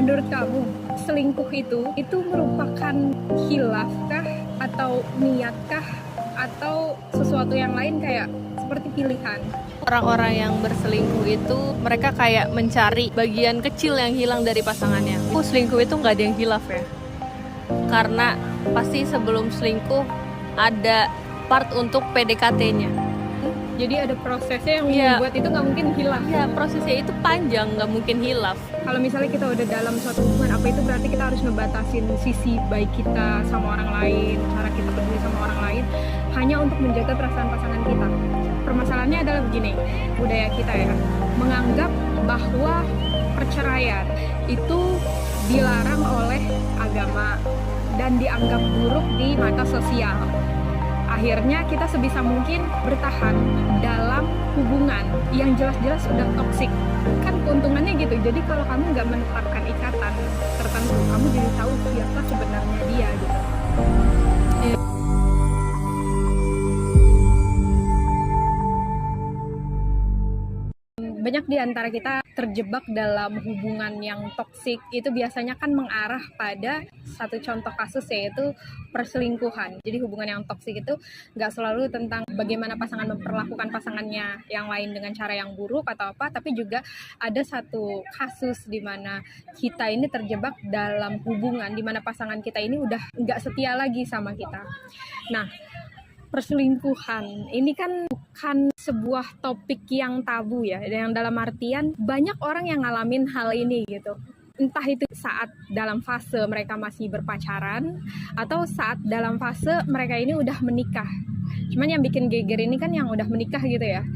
Menurut kamu, selingkuh itu merupakan khilaf kah atau niatkah atau sesuatu yang lain kayak seperti pilihan? Orang-orang yang berselingkuh itu mereka kayak mencari bagian kecil yang hilang dari pasangannya. Selingkuh itu nggak ada yang hilaf ya, karena pasti sebelum selingkuh ada part untuk PDKT-nya. Jadi ada prosesnya yang Iya. membuat itu nggak mungkin hilaf. Ya, prosesnya itu panjang, nggak mungkin hilaf. Kalau misalnya kita udah dalam suatu hubungan, apa itu berarti kita harus ngebatasin sisi baik kita sama orang lain, cara kita peduli sama orang lain, hanya untuk menjaga perasaan pasangan kita. Permasalahannya adalah begini, budaya kita ya, menganggap bahwa perceraian itu dilarang oleh agama dan dianggap buruk di mata sosial. Akhirnya kita sebisa mungkin bertahan dalam hubungan yang jelas-jelas sudah toksik. Kan keuntungannya gitu, jadi kalau kamu nggak menetapkan ikatan tertentu, kamu jadi tahu siapa sebenarnya dia gitu. Banyak di antara kita terjebak dalam hubungan yang toksik, itu biasanya kan mengarah pada satu contoh kasus, yaitu perselingkuhan. Jadi hubungan yang toksik itu nggak selalu tentang bagaimana pasangan memperlakukan pasangannya yang lain dengan cara yang buruk atau apa, tapi juga ada satu kasus di mana kita ini terjebak dalam hubungan di mana pasangan kita ini udah nggak setia lagi sama kita. Nah, perselingkuhan ini kan bukan sebuah topik yang tabu ya, yang dalam artian banyak orang yang ngalamin hal ini gitu, entah itu saat dalam fase mereka masih berpacaran atau saat dalam fase mereka ini udah menikah. Cuman yang bikin geger ini kan yang udah menikah gitu ya,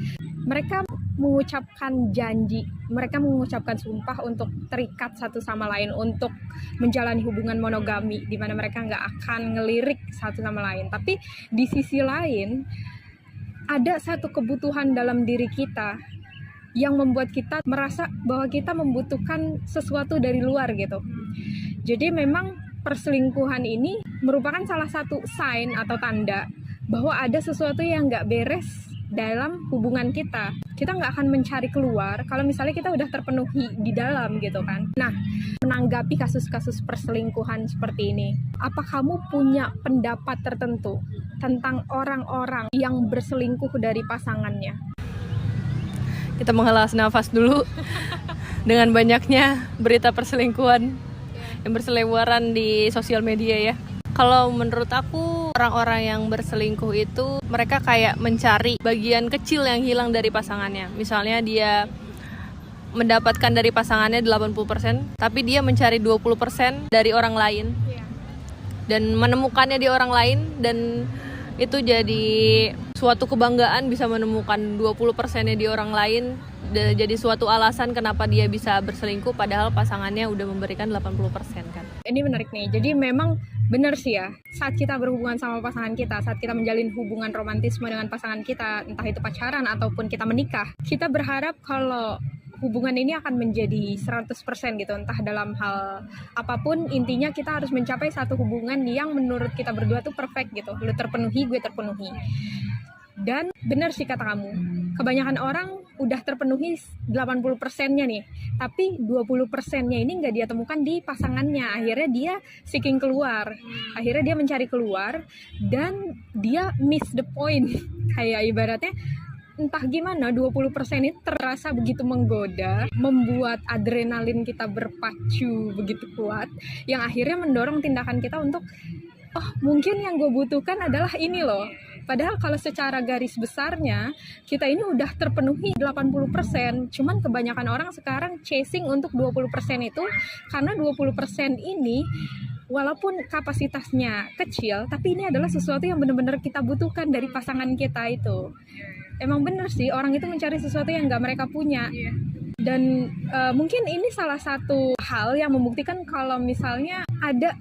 mereka mengucapkan janji, mereka mengucapkan sumpah untuk terikat satu sama lain, untuk menjalani hubungan monogami di mana mereka nggak akan ngelirik satu sama lain. Tapi di sisi lain ada satu kebutuhan dalam diri kita yang membuat kita merasa bahwa kita membutuhkan sesuatu dari luar gitu. Jadi memang perselingkuhan ini merupakan salah satu sign atau tanda bahwa ada sesuatu yang nggak beres dalam hubungan kita. Kita nggak akan mencari keluar kalau misalnya kita udah terpenuhi di dalam gitu kan. Nah, menanggapi kasus-kasus perselingkuhan seperti ini, apa kamu punya pendapat tertentu tentang orang-orang yang berselingkuh dari pasangannya? Kita menghela nafas dulu dengan banyaknya berita perselingkuhan yang berseliweran di sosial media ya. Kalau menurut aku, orang-orang yang berselingkuh itu mereka kayak mencari bagian kecil yang hilang dari pasangannya. Misalnya dia mendapatkan dari pasangannya 80%, tapi dia mencari 20% dari orang lain. Dan menemukannya di orang lain, dan itu jadi suatu kebanggaan bisa menemukan 20%-nya di orang lain. Jadi suatu alasan kenapa dia bisa berselingkuh padahal pasangannya udah memberikan 80% kan. Ini menarik nih, jadi memang benar sih ya, saat kita berhubungan sama pasangan kita, saat kita menjalin hubungan romantisme dengan pasangan kita, entah itu pacaran ataupun kita menikah, kita berharap kalau hubungan ini akan menjadi 100% gitu, entah dalam hal apapun, intinya kita harus mencapai satu hubungan yang menurut kita berdua tuh perfect gitu, lu terpenuhi, gue terpenuhi. Dan benar sih kata kamu, kebanyakan orang udah terpenuhi 80%-nya nih, tapi 20%-nya ini nggak dia temukan di pasangannya. Akhirnya dia seeking keluar, akhirnya dia mencari keluar, dan dia miss the point. Kayak ibaratnya entah gimana 20% ini terasa begitu menggoda, membuat adrenalin kita berpacu begitu kuat, yang akhirnya mendorong tindakan kita untuk oh mungkin yang gue butuhkan adalah ini loh. Padahal kalau secara garis besarnya kita ini udah terpenuhi 80%, cuman kebanyakan orang sekarang chasing untuk 20% itu, karena 20% ini walaupun kapasitasnya kecil, tapi ini adalah sesuatu yang benar-benar kita butuhkan dari pasangan kita itu. Emang bener sih, orang itu mencari sesuatu yang gak mereka punya. Dan mungkin ini salah satu hal yang membuktikan kalau misalnya ada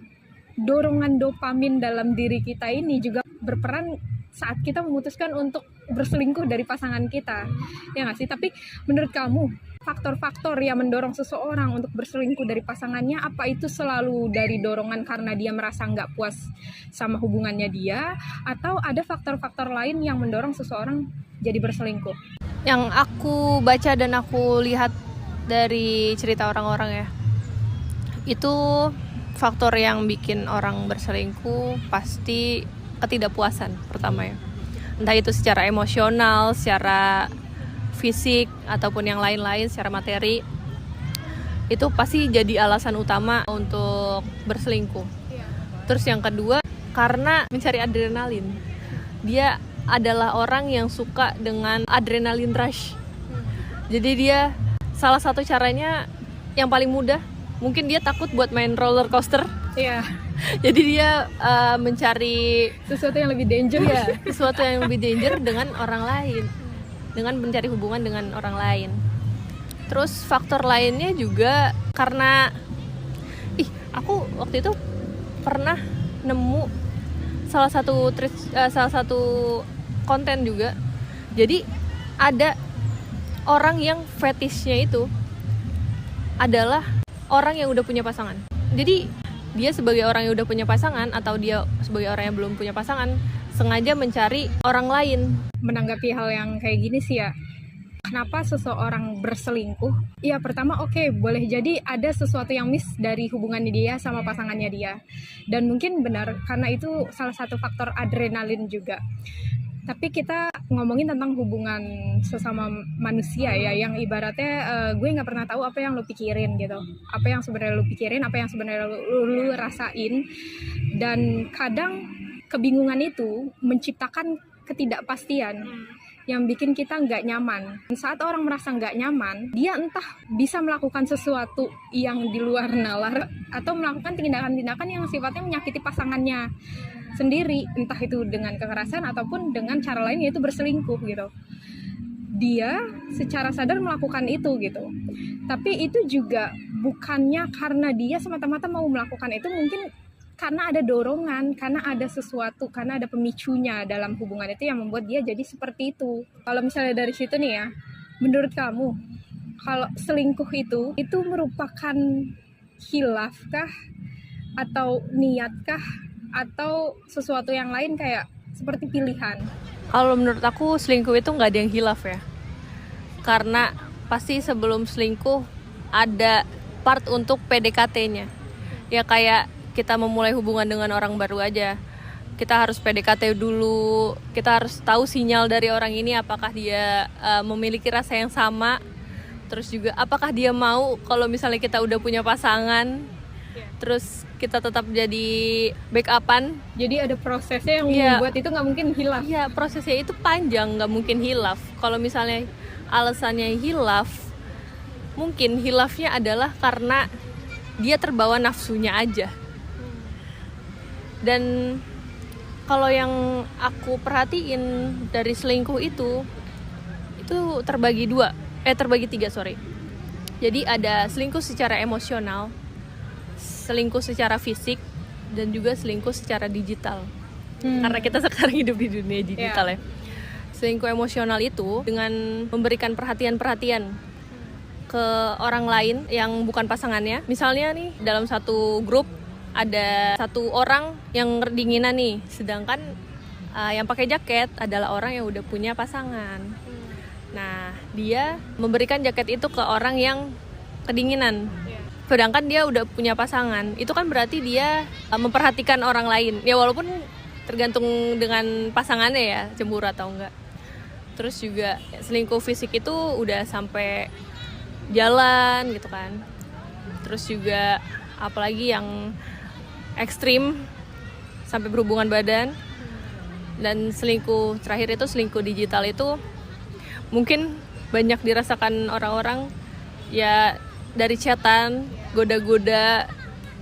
dorongan dopamin dalam diri kita ini juga berperan saat kita memutuskan untuk berselingkuh dari pasangan kita, ya nggak sih? Tapi menurut kamu, faktor-faktor yang mendorong seseorang untuk berselingkuh dari pasangannya, apa itu selalu dari dorongan karena dia merasa nggak puas sama hubungannya dia, atau ada faktor-faktor lain yang mendorong seseorang jadi berselingkuh? Yang aku baca dan aku lihat dari cerita orang-orang ya, Itu faktor yang bikin orang berselingkuh pasti ketidakpuasan pertama ya. Entah itu secara emosional, secara fisik, ataupun yang lain-lain secara materi. Itu pasti jadi alasan utama untuk berselingkuh. Terus yang kedua, karena mencari adrenalin. Dia adalah orang yang suka dengan adrenalin rush. Jadi dia salah satu caranya yang paling mudah, mungkin dia takut buat main roller coaster. Iya. Jadi dia mencari Sesuatu yang lebih danger ya. sesuatu yang lebih danger dengan orang lain, dengan mencari hubungan dengan orang lain. Terus faktor lainnya juga karena aku waktu itu pernah nemu salah satu konten juga. Jadi ada orang yang fetishnya itu adalah orang yang udah punya pasangan. Jadi dia sebagai orang yang udah punya pasangan, atau dia sebagai orang yang belum punya pasangan, sengaja mencari orang lain. Menanggapi hal yang kayak gini sih ya, kenapa seseorang berselingkuh? Ya pertama boleh jadi ada sesuatu yang miss dari hubungannya dia sama pasangannya dia. Dan mungkin benar, karena itu salah satu faktor adrenalin juga. Tapi kita ngomongin tentang hubungan sesama manusia ya, yang ibaratnya gue nggak pernah tahu apa yang lo pikirin gitu, apa yang sebenarnya lo pikirin, apa yang sebenarnya lo rasain. Dan kadang kebingungan itu menciptakan ketidakpastian yang bikin kita nggak nyaman. Saat orang merasa nggak nyaman, dia entah bisa melakukan sesuatu yang di luar nalar atau melakukan tindakan-tindakan yang sifatnya menyakiti pasangannya sendiri, entah itu dengan kekerasan ataupun dengan cara lain, yaitu berselingkuh gitu. Dia secara sadar melakukan itu gitu. Tapi itu juga bukannya karena dia semata-mata mau melakukan itu, mungkin karena ada dorongan, karena ada sesuatu, karena ada pemicunya dalam hubungan itu yang membuat dia jadi seperti itu. Kalau misalnya dari situ nih ya, menurut kamu kalau selingkuh itu merupakan khilafkah atau niatkah atau sesuatu yang lain kayak seperti pilihan? Kalau menurut aku selingkuh itu nggak ada yang hilaf ya, karena pasti sebelum selingkuh ada part untuk PDKT-nya. Ya kayak kita memulai hubungan dengan orang baru aja, kita harus PDKT dulu, kita harus tahu sinyal dari orang ini, apakah dia memiliki rasa yang sama, terus juga apakah dia mau kalau misalnya kita udah punya pasangan, terus kita tetap jadi backupan. Jadi ada prosesnya yang membuat itu nggak mungkin hilaf. Iya, prosesnya itu panjang, nggak mungkin hilaf. Kalau misalnya alasannya hilaf, mungkin hilafnya adalah karena dia terbawa nafsunya aja. Dan kalau yang aku perhatiin dari selingkuh itu terbagi tiga. Jadi ada selingkuh secara emosional, selingkuh secara fisik, dan juga selingkuh secara digital. Karena kita sekarang hidup di dunia digital ya. Selingkuh emosional itu dengan memberikan perhatian-perhatian ke orang lain yang bukan pasangannya. Misalnya nih, dalam satu grup ada satu orang yang kedinginan nih, sedangkan yang pakai jaket adalah orang yang udah punya pasangan. Nah, dia memberikan jaket itu ke orang yang kedinginan, sedangkan dia udah punya pasangan. Itu kan berarti dia memperhatikan orang lain. Ya walaupun tergantung dengan pasangannya ya, cemburu atau enggak. Terus juga selingkuh fisik itu udah sampai jalan gitu kan. Terus juga apalagi yang ekstrim sampai berhubungan badan. Dan selingkuh terakhir itu selingkuh digital itu mungkin banyak dirasakan orang-orang ya, dari chatan, goda-goda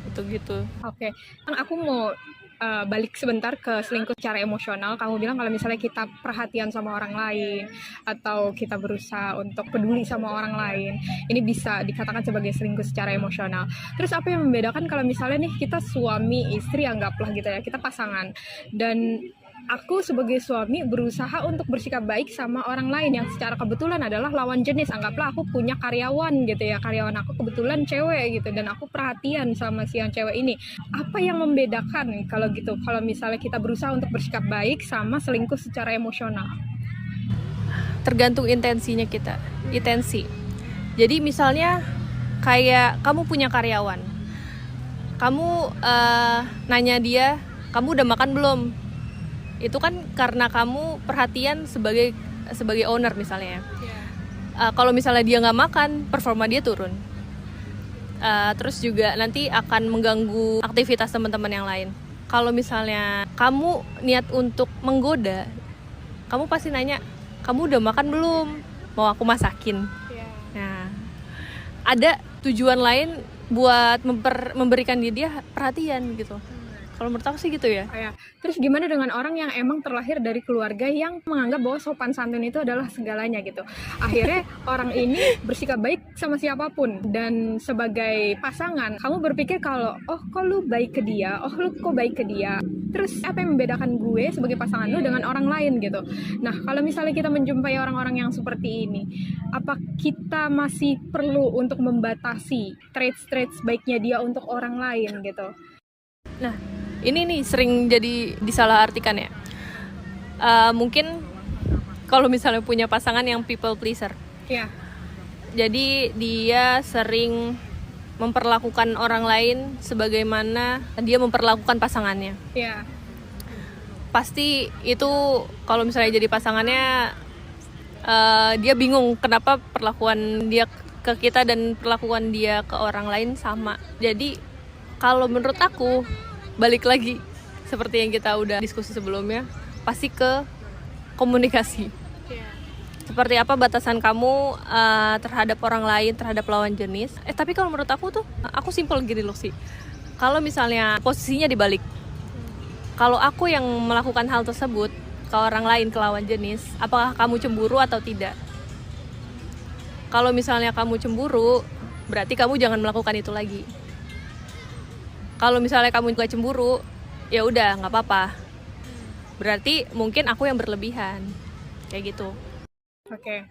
gitu-gitu. Oke. Aku mau balik sebentar ke selingkuh secara emosional. Kamu bilang kalau misalnya kita perhatian sama orang lain atau kita berusaha untuk peduli sama orang lain, ini bisa dikatakan sebagai selingkuh secara emosional. Terus apa yang membedakan kalau misalnya nih kita suami istri, anggaplah gitu ya, kita pasangan, dan aku sebagai suami berusaha untuk bersikap baik sama orang lain yang secara kebetulan adalah lawan jenis. Anggaplah aku punya karyawan gitu ya, karyawan aku kebetulan cewek gitu, dan aku perhatian sama si yang cewek ini. Apa yang membedakan kalau gitu, kalau misalnya kita berusaha untuk bersikap baik sama selingkuh secara emosional? Tergantung intensinya kita, intensi. Jadi misalnya kayak kamu punya karyawan, kamu nanya dia, kamu udah makan belum? Itu kan karena kamu perhatian sebagai owner misalnya. Kalau misalnya dia nggak makan, performa dia turun. Terus juga nanti akan mengganggu aktivitas teman-teman yang lain. Kalau misalnya kamu niat untuk menggoda, kamu pasti nanya, kamu udah makan belum? Mau aku masakin? Nah, ada tujuan lain buat memberikan dia perhatian gitu. Kalau menurut aku sih gitu ya. Terus gimana dengan orang yang emang terlahir dari keluarga yang menganggap bahwa sopan santun itu adalah segalanya gitu. Akhirnya orang ini bersikap baik sama siapapun, dan sebagai pasangan kamu berpikir kalau kok lu baik ke dia, lu kok baik ke dia. Terus apa yang membedakan gue sebagai pasangan lu dengan orang lain gitu. Nah, kalau misalnya kita menjumpai orang-orang yang seperti ini, apa kita masih perlu untuk membatasi traits baiknya dia untuk orang lain gitu? Nah, ini nih sering jadi disalahartikan ya. Mungkin kalau misalnya punya pasangan yang people pleaser, jadi dia sering memperlakukan orang lain sebagaimana dia memperlakukan pasangannya. Pasti itu kalau misalnya jadi pasangannya, dia bingung kenapa perlakuan dia ke kita dan perlakuan dia ke orang lain sama. Jadi kalau menurut aku, balik lagi seperti yang kita udah diskusi sebelumnya, pasti ke komunikasi. Seperti apa batasan kamu terhadap orang lain, terhadap lawan jenis. Tapi kalau menurut aku tuh, aku simpel gini loh sih. Kalau misalnya posisinya dibalik, kalau aku yang melakukan hal tersebut ke orang lain, ke lawan jenis, apakah kamu cemburu atau tidak? Kalau misalnya kamu cemburu, berarti kamu jangan melakukan itu lagi. Kalau misalnya kamu gak cemburu, ya udah nggak apa-apa. Berarti mungkin aku yang berlebihan, kayak gitu. Oke.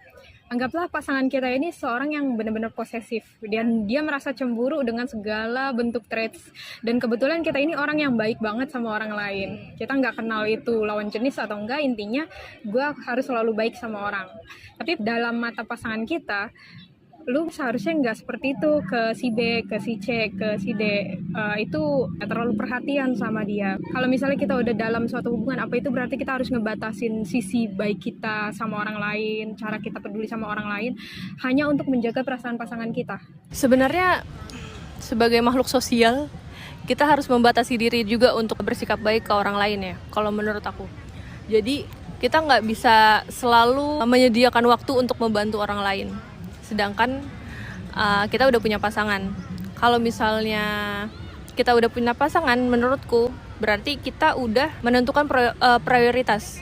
Anggaplah pasangan kita ini seorang yang benar-benar posesif, dan dia merasa cemburu dengan segala bentuk traits. Dan kebetulan kita ini orang yang baik banget sama orang lain. Kita nggak kenal itu lawan jenis atau enggak, intinya gue harus selalu baik sama orang. Tapi dalam mata pasangan kita, lu seharusnya nggak seperti itu ke si B, ke si C, ke si D. Itu terlalu perhatian sama dia. Kalau misalnya kita udah dalam suatu hubungan, apa itu berarti kita harus ngebatasin sisi baik kita sama orang lain, cara kita peduli sama orang lain, hanya untuk menjaga perasaan pasangan kita. Sebenarnya sebagai makhluk sosial, kita harus membatasi diri juga untuk bersikap baik ke orang lain ya, kalau menurut aku. Jadi kita nggak bisa selalu menyediakan waktu untuk membantu orang lain. Sedangkan kita udah punya pasangan. Kalau misalnya kita udah punya pasangan, menurutku berarti kita udah menentukan prioritas.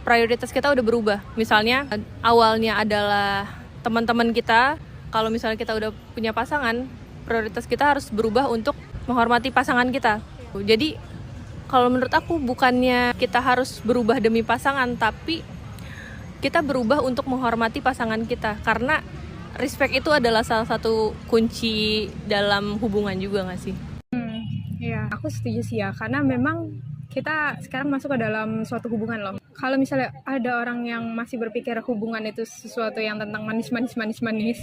Prioritas kita udah berubah. Misalnya awalnya adalah teman-teman kita. Kalau misalnya kita udah punya pasangan, prioritas kita harus berubah untuk menghormati pasangan kita. Jadi kalau menurut aku bukannya kita harus berubah demi pasangan, tapi kita berubah untuk menghormati pasangan kita, karena respect itu adalah salah satu kunci dalam hubungan juga nggak sih? Iya, aku setuju sih ya, karena memang kita sekarang masuk ke dalam suatu hubungan loh. Kalau misalnya ada orang yang masih berpikir hubungan itu sesuatu yang tentang manis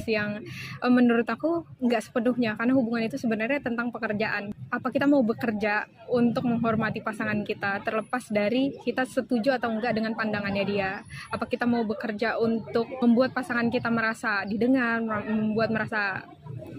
yang menurut aku nggak sepenuhnya, karena hubungan itu sebenarnya tentang pekerjaan. Apa kita mau bekerja untuk menghormati pasangan kita, terlepas dari kita setuju atau enggak dengan pandangannya dia. Apa kita mau bekerja untuk membuat pasangan kita merasa didengar, membuat merasa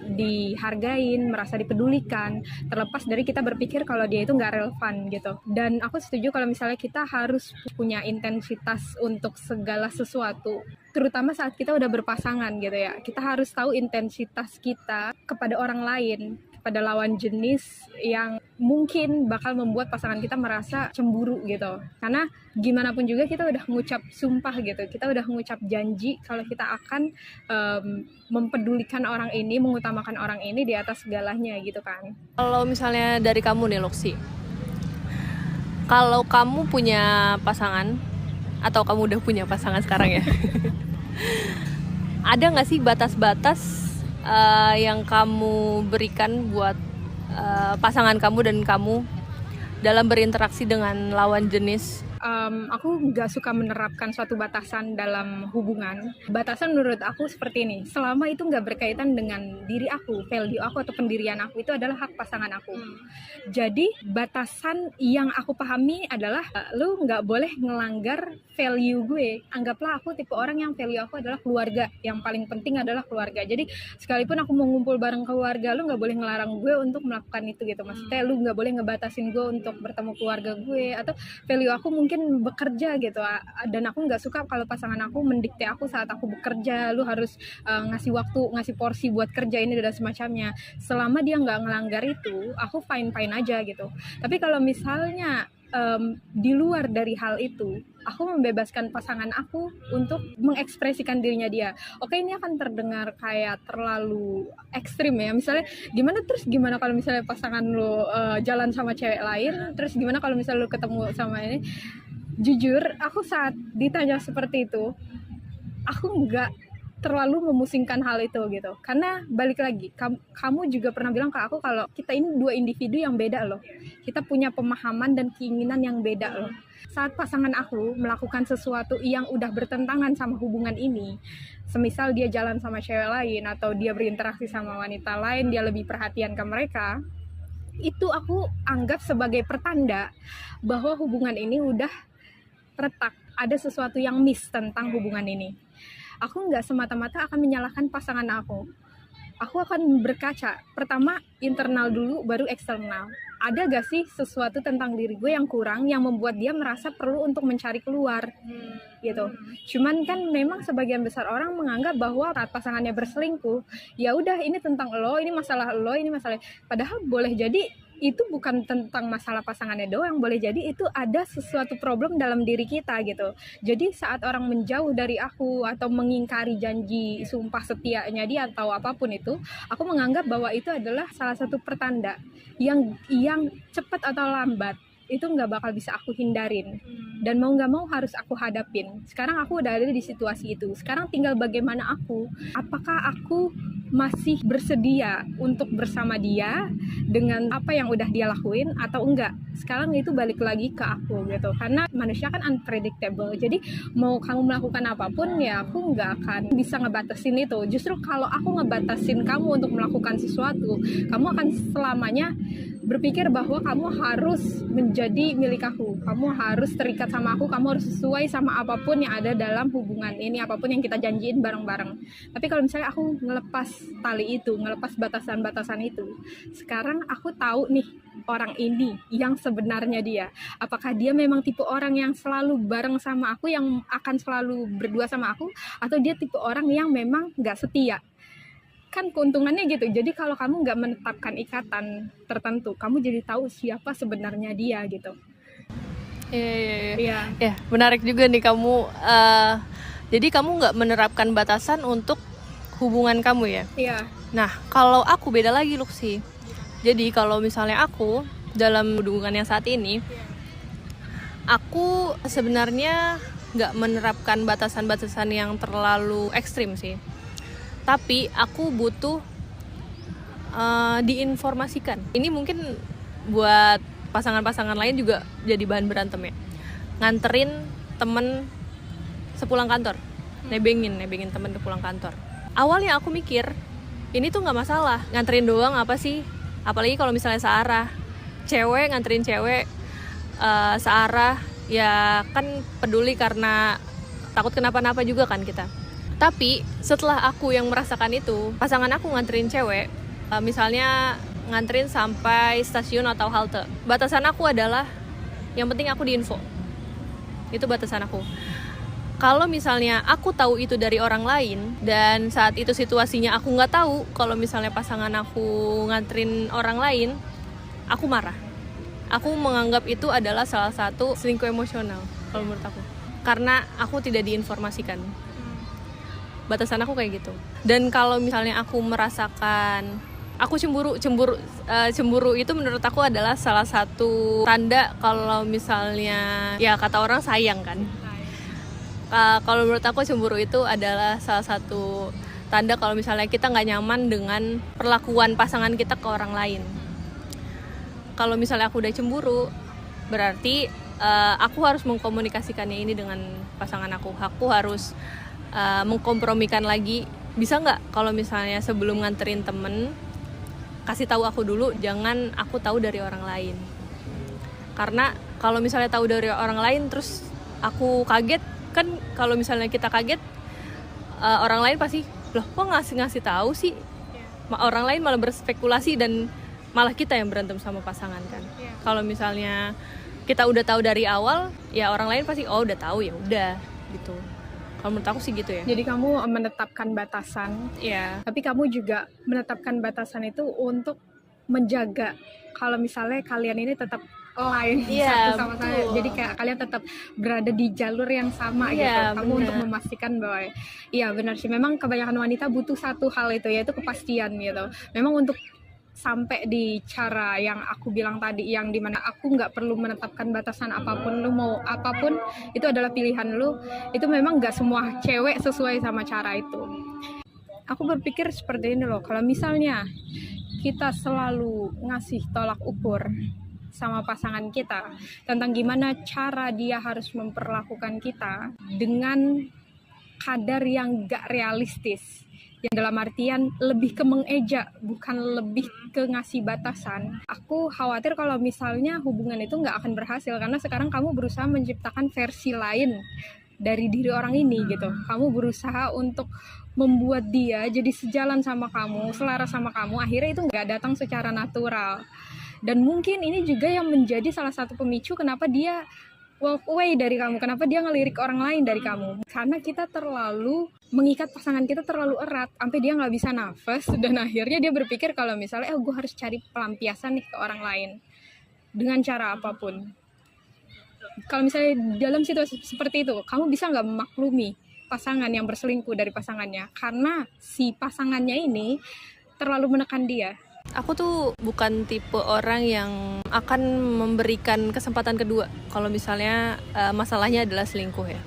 dihargain, merasa dipedulikan, terlepas dari kita berpikir kalau dia itu nggak relevan gitu. Dan aku setuju kalau misalnya kita harus punya intensitas untuk segala sesuatu, terutama saat kita udah berpasangan gitu ya. Kita harus tahu intensitas kita kepada orang lain, kepada lawan jenis yang mungkin bakal membuat pasangan kita merasa cemburu gitu. Karena gimana pun juga kita udah ngucap sumpah gitu, kita udah ngucap janji kalau kita akan mempedulikan orang ini, mengutamakan orang ini di atas segalanya gitu kan. Kalau misalnya dari kamu nih Loksi, kalau kamu punya pasangan, atau kamu udah punya pasangan sekarang ya, ada nggak sih batas-batas yang kamu berikan buat pasangan kamu dan kamu dalam berinteraksi dengan lawan jenis? aku nggak suka menerapkan suatu batasan dalam hubungan. Batasan menurut aku seperti ini, selama itu nggak berkaitan dengan diri aku, value aku atau pendirian aku, itu adalah hak pasangan aku. Jadi batasan yang aku pahami adalah lu nggak boleh ngelanggar value gue. Anggaplah aku tipe orang yang value aku adalah keluarga, yang paling penting adalah keluarga. Jadi sekalipun aku mau ngumpul bareng keluarga, lu nggak boleh ngelarang gue untuk melakukan itu gitu. Maksudnya lu nggak boleh ngebatasin gue untuk bertemu keluarga gue, atau value aku mungkin bekerja gitu. Dan aku nggak suka kalau pasangan aku mendikte aku saat aku bekerja, lu harus ngasih waktu, ngasih porsi buat kerja ini dan semacamnya. Selama dia nggak ngelanggar itu, aku fine aja gitu. Tapi kalau misalnya di luar dari hal itu, aku membebaskan pasangan aku untuk mengekspresikan dirinya dia. Oke, ini akan terdengar kayak terlalu ekstrim ya. Misalnya gimana kalau misalnya pasangan lo jalan sama cewek lain, terus gimana kalau misalnya lo ketemu sama ini. Jujur, aku saat ditanya seperti itu, aku nggak terlalu memusingkan hal itu gitu. Karena balik lagi, kamu juga pernah bilang ke aku kalau kita ini dua individu yang beda loh. Kita punya pemahaman dan keinginan yang beda loh. Saat pasangan aku melakukan sesuatu yang udah bertentangan sama hubungan ini, semisal dia jalan sama cewek lain atau dia berinteraksi sama wanita lain, dia lebih perhatian ke mereka, itu aku anggap sebagai pertanda bahwa hubungan ini udah retak, ada sesuatu yang miss tentang hubungan ini. Aku nggak semata-mata akan menyalahkan pasangan aku. Aku akan berkaca, pertama internal dulu, baru eksternal. Ada gak sih sesuatu tentang diri gue yang kurang, yang membuat dia merasa perlu untuk mencari keluar, gitu. Cuman kan memang sebagian besar orang menganggap bahwa saat pasangannya berselingkuh, ya udah ini tentang lo, ini masalah lo, ini masalah. Padahal boleh jadi itu bukan tentang masalah pasangannya doang, boleh jadi itu ada sesuatu problem dalam diri kita gitu. Jadi saat orang menjauh dari aku atau mengingkari janji sumpah setianya dia atau apapun itu, aku menganggap bahwa itu adalah salah satu pertanda yang cepat atau lambat itu nggak bakal bisa aku hindarin, dan mau nggak mau harus aku hadapin. Sekarang aku udah ada di situasi itu, sekarang tinggal bagaimana apakah aku masih bersedia untuk bersama dia dengan apa yang udah dia lakuin atau enggak. Sekarang itu balik lagi ke aku gitu, karena manusia kan unpredictable. Jadi mau kamu melakukan apapun, ya aku nggak akan bisa ngebatasin itu. Justru kalau aku ngebatasin kamu untuk melakukan sesuatu, kamu akan selamanya berpikir bahwa kamu harus menjadi milik aku, kamu harus terikat sama aku, kamu harus sesuai sama apapun yang ada dalam hubungan ini, apapun yang kita janjiin bareng-bareng. Tapi kalau misalnya aku ngelepas tali itu, ngelepas batasan-batasan itu, sekarang aku tahu nih orang ini yang sebenarnya dia. Apakah dia memang tipe orang yang selalu bareng sama aku, yang akan selalu berdua sama aku, atau dia tipe orang yang memang gak setia. Kan keuntungannya gitu. Jadi kalau kamu nggak menetapkan ikatan tertentu, kamu jadi tahu siapa sebenarnya dia gitu. Iya. Ya, menarik juga nih kamu. Jadi kamu nggak menerapkan batasan untuk hubungan kamu ya? Iya. Nah, kalau aku beda lagi Luxi. Jadi kalau misalnya aku dalam hubungan yang saat ini, aku sebenarnya nggak menerapkan batasan-batasan yang terlalu ekstrim sih. Tapi aku butuh diinformasikan. Ini mungkin buat pasangan-pasangan lain juga jadi bahan berantem ya. Nganterin temen sepulang kantor, nebengin temen ke pulang kantor. Awalnya aku mikir ini tuh nggak masalah, nganterin doang apa sih? Apalagi kalau misalnya searah, cewek nganterin cewek searah, ya kan peduli karena takut kenapa-napa juga kan kita. Tapi setelah aku yang merasakan itu, pasangan aku nganterin cewek, misalnya nganterin sampai stasiun atau halte. Batasan aku adalah, yang penting aku diinfo. Itu batasan aku. Kalau misalnya aku tahu itu dari orang lain, dan saat itu situasinya aku nggak tahu, kalau misalnya pasangan aku nganterin orang lain, aku marah. Aku menganggap itu adalah salah satu selingkuh emosional, kalau menurut aku. Karena aku tidak diinformasikan. Batasan aku kayak gitu. Dan kalau misalnya aku merasakan aku cemburu itu menurut aku adalah salah satu tanda kalau misalnya ya kata orang sayang kan. Kalau menurut aku cemburu itu adalah salah satu tanda kalau misalnya kita nggak nyaman dengan perlakuan pasangan kita ke orang lain. Kalau misalnya aku udah cemburu, berarti aku harus mengkomunikasikannya ini dengan pasangan aku harus mengkompromikan lagi. Bisa nggak kalau misalnya sebelum nganterin temen kasih tahu aku dulu, jangan aku tahu dari orang lain. Karena kalau misalnya tahu dari orang lain terus aku kaget, kan kalau misalnya kita kaget, orang lain pasti, loh kok ngasih tahu sih? Orang lain malah berspekulasi dan malah kita yang berantem sama pasangan kan. Kalau misalnya kita udah tahu dari awal, ya orang lain pasti udah tahu, ya udah gitu. Kalau menurut aku sih gitu ya. Jadi kamu menetapkan batasan, tapi kamu juga menetapkan batasan itu untuk menjaga kalau misalnya kalian ini tetap align satu sama saya. Jadi kayak kalian tetap berada di jalur yang sama gitu. Kamu untuk memastikan bahwa iya benar sih, memang kebanyakan wanita butuh satu hal itu, yaitu kepastian gitu. Memang untuk sampai di cara yang aku bilang tadi, yang dimana aku nggak perlu menetapkan batasan apapun, lu mau apapun itu adalah pilihan lu, itu memang nggak semua cewek sesuai sama cara itu. Aku berpikir seperti ini loh, kalau misalnya kita selalu ngasih tolak ukur sama pasangan kita tentang gimana cara dia harus memperlakukan kita dengan kadar yang gak realistis, yang dalam artian lebih ke mengeja, bukan lebih ke ngasih batasan. Aku khawatir kalau misalnya hubungan itu nggak akan berhasil, karena sekarang kamu berusaha menciptakan versi lain dari diri orang ini gitu. Kamu berusaha untuk membuat dia jadi sejalan sama kamu, selaras sama kamu, akhirnya itu nggak datang secara natural. Dan mungkin ini juga yang menjadi salah satu pemicu kenapa dia walk away dari kamu, kenapa dia ngelirik orang lain dari kamu, karena kita terlalu mengikat pasangan kita terlalu erat sampai dia nggak bisa nafas, dan akhirnya dia berpikir kalau misalnya gue harus cari pelampiasan nih ke orang lain dengan cara apapun. Kalau misalnya dalam situasi seperti itu, kamu bisa nggak memaklumi pasangan yang berselingkuh dari pasangannya karena si pasangannya ini terlalu menekan dia? Aku tuh bukan tipe orang yang akan memberikan kesempatan kedua kalau misalnya masalahnya adalah selingkuh ya.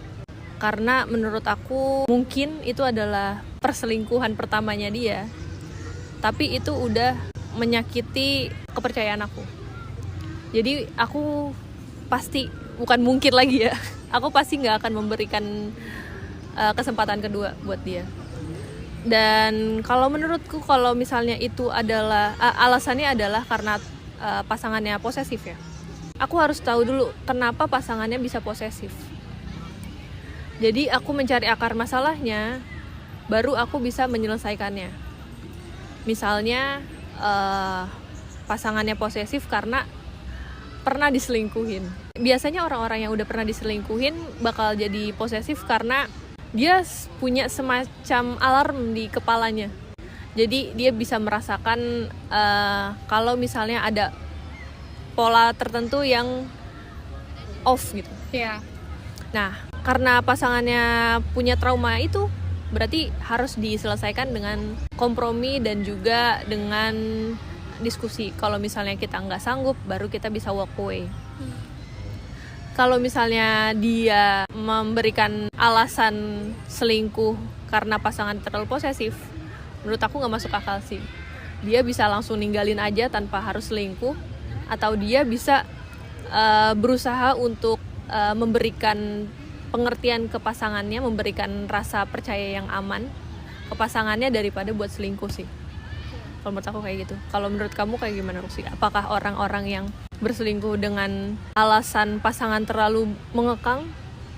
Karena menurut aku mungkin itu adalah perselingkuhan pertamanya dia, tapi itu udah menyakiti kepercayaan aku. Jadi aku pasti, bukan mungkin lagi ya, aku pasti gak akan memberikan kesempatan kedua buat dia. Dan kalau menurutku, kalau misalnya itu adalah alasannya adalah karena pasangannya posesif ya, aku harus tahu dulu kenapa pasangannya bisa posesif. Jadi aku mencari akar masalahnya, baru aku bisa menyelesaikannya. Misalnya pasangannya posesif karena pernah diselingkuhin. Biasanya orang-orang yang udah pernah diselingkuhin bakal jadi posesif karena dia punya semacam alarm di kepalanya. Jadi dia bisa merasakan kalau misalnya ada pola tertentu yang off gitu. Nah, karena pasangannya punya trauma itu, berarti harus diselesaikan dengan kompromi dan juga dengan diskusi. Kalau misalnya kita nggak sanggup, baru kita bisa walk away. Kalau misalnya dia memberikan alasan selingkuh karena pasangan terlalu posesif, menurut aku nggak masuk akal sih. Dia bisa langsung ninggalin aja tanpa harus selingkuh, atau dia bisa berusaha untuk memberikan pengertian ke pasangannya, memberikan rasa percaya yang aman ke pasangannya daripada buat selingkuh sih. Kalau menurut aku kayak gitu. Kalau menurut kamu kayak gimana, Rusi? Apakah orang-orang yang berselingkuh dengan alasan pasangan terlalu mengekang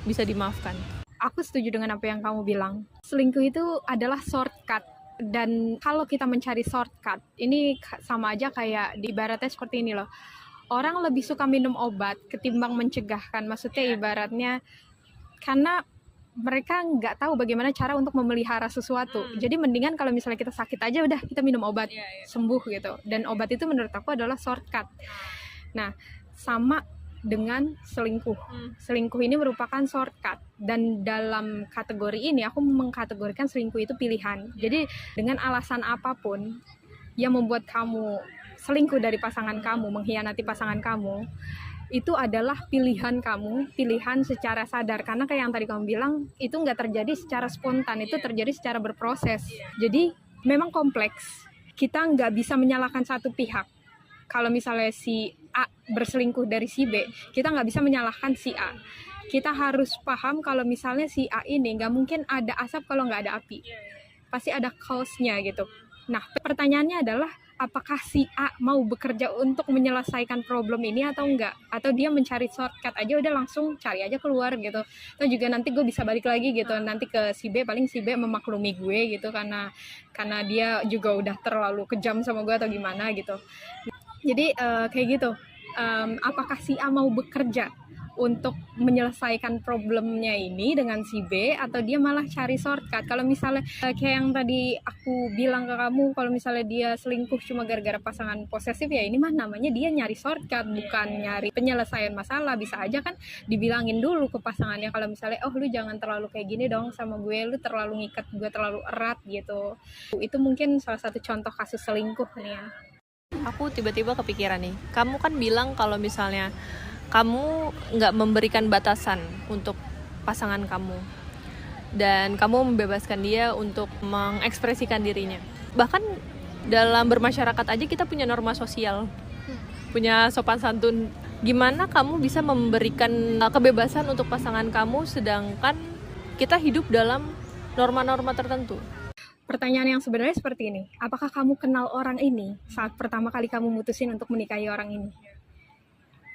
bisa dimaafkan? Aku setuju dengan apa yang kamu bilang. Selingkuh itu adalah shortcut. Dan kalau kita mencari shortcut, ini sama aja kayak di ibaratnya seperti ini loh. Orang lebih suka minum obat ketimbang mencegah kan. Maksudnya ibaratnya karena mereka nggak tahu bagaimana cara untuk memelihara sesuatu. Jadi mendingan kalau misalnya kita sakit aja udah kita minum obat, sembuh gitu. Dan obat itu menurut aku adalah shortcut. Nah, sama dengan selingkuh. Selingkuh ini merupakan shortcut. Dan dalam kategori ini aku mengkategorikan selingkuh itu pilihan. Jadi dengan alasan apapun yang membuat kamu selingkuh dari pasangan kamu, mengkhianati pasangan kamu, itu adalah pilihan kamu, pilihan secara sadar. Karena kayak yang tadi kamu bilang, itu nggak terjadi secara spontan, itu terjadi secara berproses. Jadi memang kompleks. Kita nggak bisa menyalahkan satu pihak. Kalau misalnya si A berselingkuh dari si B, kita nggak bisa menyalahkan si A. Kita harus paham kalau misalnya si A ini nggak mungkin ada asap kalau nggak ada api. Pasti ada cause-nya gitu. Nah, pertanyaannya adalah apakah si A mau bekerja untuk menyelesaikan problem ini atau enggak? Atau dia mencari shortcut aja, udah langsung cari aja keluar gitu. Atau juga nanti gue bisa balik lagi gitu, nanti ke si B, paling si B memaklumi gue gitu karena dia juga udah terlalu kejam sama gue atau gimana gitu. Jadi kayak gitu. Apakah si A mau bekerja untuk menyelesaikan problemnya ini dengan si B, atau dia malah cari shortcut? Kalau misalnya kayak yang tadi aku bilang ke kamu, kalau misalnya dia selingkuh cuma gara-gara pasangan posesif, ya ini mah namanya dia nyari shortcut, bukan nyari penyelesaian masalah. Bisa aja kan dibilangin dulu ke pasangannya kalau misalnya, oh lu jangan terlalu kayak gini dong sama gue, lu terlalu ngikat gue terlalu erat gitu. Itu mungkin salah satu contoh kasus selingkuh nih ya. Aku tiba-tiba kepikiran nih, kamu kan bilang kalau misalnya kamu nggak memberikan batasan untuk pasangan kamu dan kamu membebaskan dia untuk mengekspresikan dirinya. Bahkan dalam bermasyarakat aja kita punya norma sosial, punya sopan santun. Gimana kamu bisa memberikan kebebasan untuk pasangan kamu sedangkan kita hidup dalam norma-norma tertentu? Pertanyaan yang sebenarnya seperti ini, apakah kamu kenal orang ini saat pertama kali kamu mutusin untuk menikahi orang ini?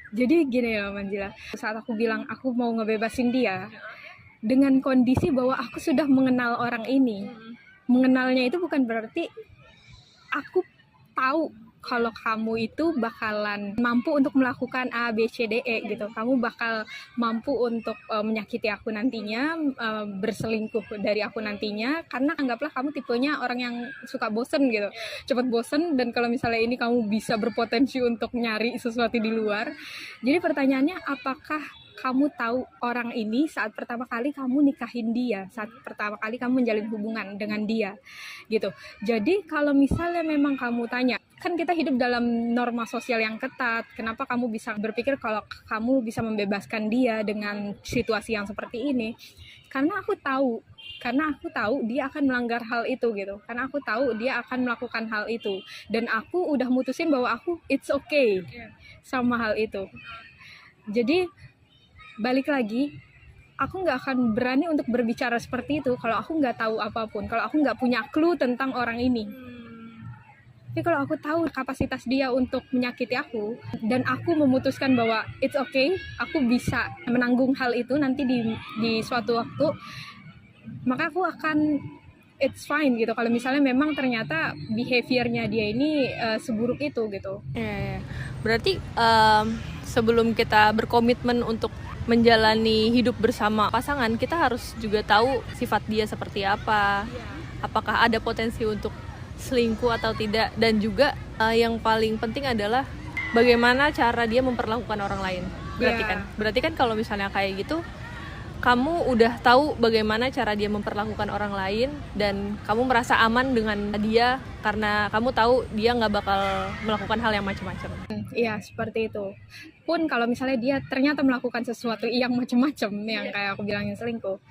Jadi gini ya Manjila, saat aku bilang aku mau ngebebasin dia, dengan kondisi bahwa aku sudah mengenal orang ini. Mengenalnya itu bukan berarti aku tahu kalau kamu itu bakalan mampu untuk melakukan A, B, C, D, E gitu. Kamu bakal mampu untuk menyakiti aku nantinya, berselingkuh dari aku nantinya, karena anggaplah kamu tipenya orang yang suka bosen gitu, cepat bosen, dan kalau misalnya ini kamu bisa berpotensi untuk nyari sesuatu di luar. Jadi pertanyaannya, apakah kamu tahu orang ini saat pertama kali kamu nikahin dia, saat pertama kali kamu menjalin hubungan dengan dia gitu. Jadi kalau misalnya memang kamu tanya, kan kita hidup dalam norma sosial yang ketat, kenapa kamu bisa berpikir kalau kamu bisa membebaskan dia dengan situasi yang seperti ini? Karena aku tahu dia akan melanggar hal itu gitu, karena aku tahu dia akan melakukan hal itu, dan aku udah mutusin bahwa aku it's okay sama hal itu. Jadi balik lagi, aku nggak akan berani untuk berbicara seperti itu kalau aku nggak tahu apapun, kalau aku nggak punya clue tentang orang ini. Tapi kalau aku tahu kapasitas dia untuk menyakiti aku, dan aku memutuskan bahwa it's okay, aku bisa menanggung hal itu nanti di suatu waktu, maka aku akan it's fine gitu. Kalau misalnya memang ternyata behaviornya dia ini seburuk itu gitu. Berarti sebelum kita berkomitmen untuk menjalani hidup bersama pasangan, kita harus juga tahu sifat dia seperti apa, apakah ada potensi untuk selingkuh atau tidak, dan juga yang paling penting adalah bagaimana cara dia memperlakukan orang lain. Berarti kan kalau misalnya kayak gitu, kamu udah tahu bagaimana cara dia memperlakukan orang lain dan kamu merasa aman dengan dia karena kamu tahu dia nggak bakal melakukan hal yang macam-macam. Iya, seperti itu. Pun kalau misalnya dia ternyata melakukan sesuatu yang macam-macam, yang kayak aku bilangin selingkuh,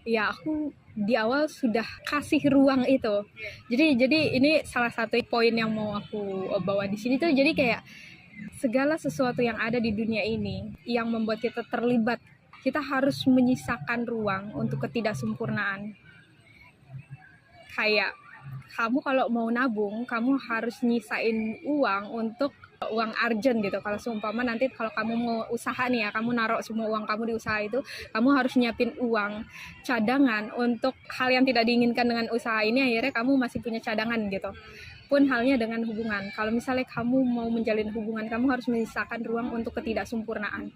ya aku di awal sudah kasih ruang itu. Jadi ini salah satu poin yang mau aku bawa di sini tuh. Jadi kayak segala sesuatu yang ada di dunia ini yang membuat kita terlibat, kita harus menyisakan ruang untuk ketidaksempurnaan. Kayak kamu kalau mau nabung, kamu harus nyisain uang untuk uang urgent gitu. Kalau seumpama nanti kalau kamu mau usaha nih ya, kamu naruh semua uang kamu di usaha itu, kamu harus nyiapin uang cadangan untuk hal yang tidak diinginkan dengan usaha ini, akhirnya kamu masih punya cadangan gitu. Pun halnya dengan hubungan. Kalau misalnya kamu mau menjalin hubungan, kamu harus menyisakan ruang untuk ketidaksempurnaan.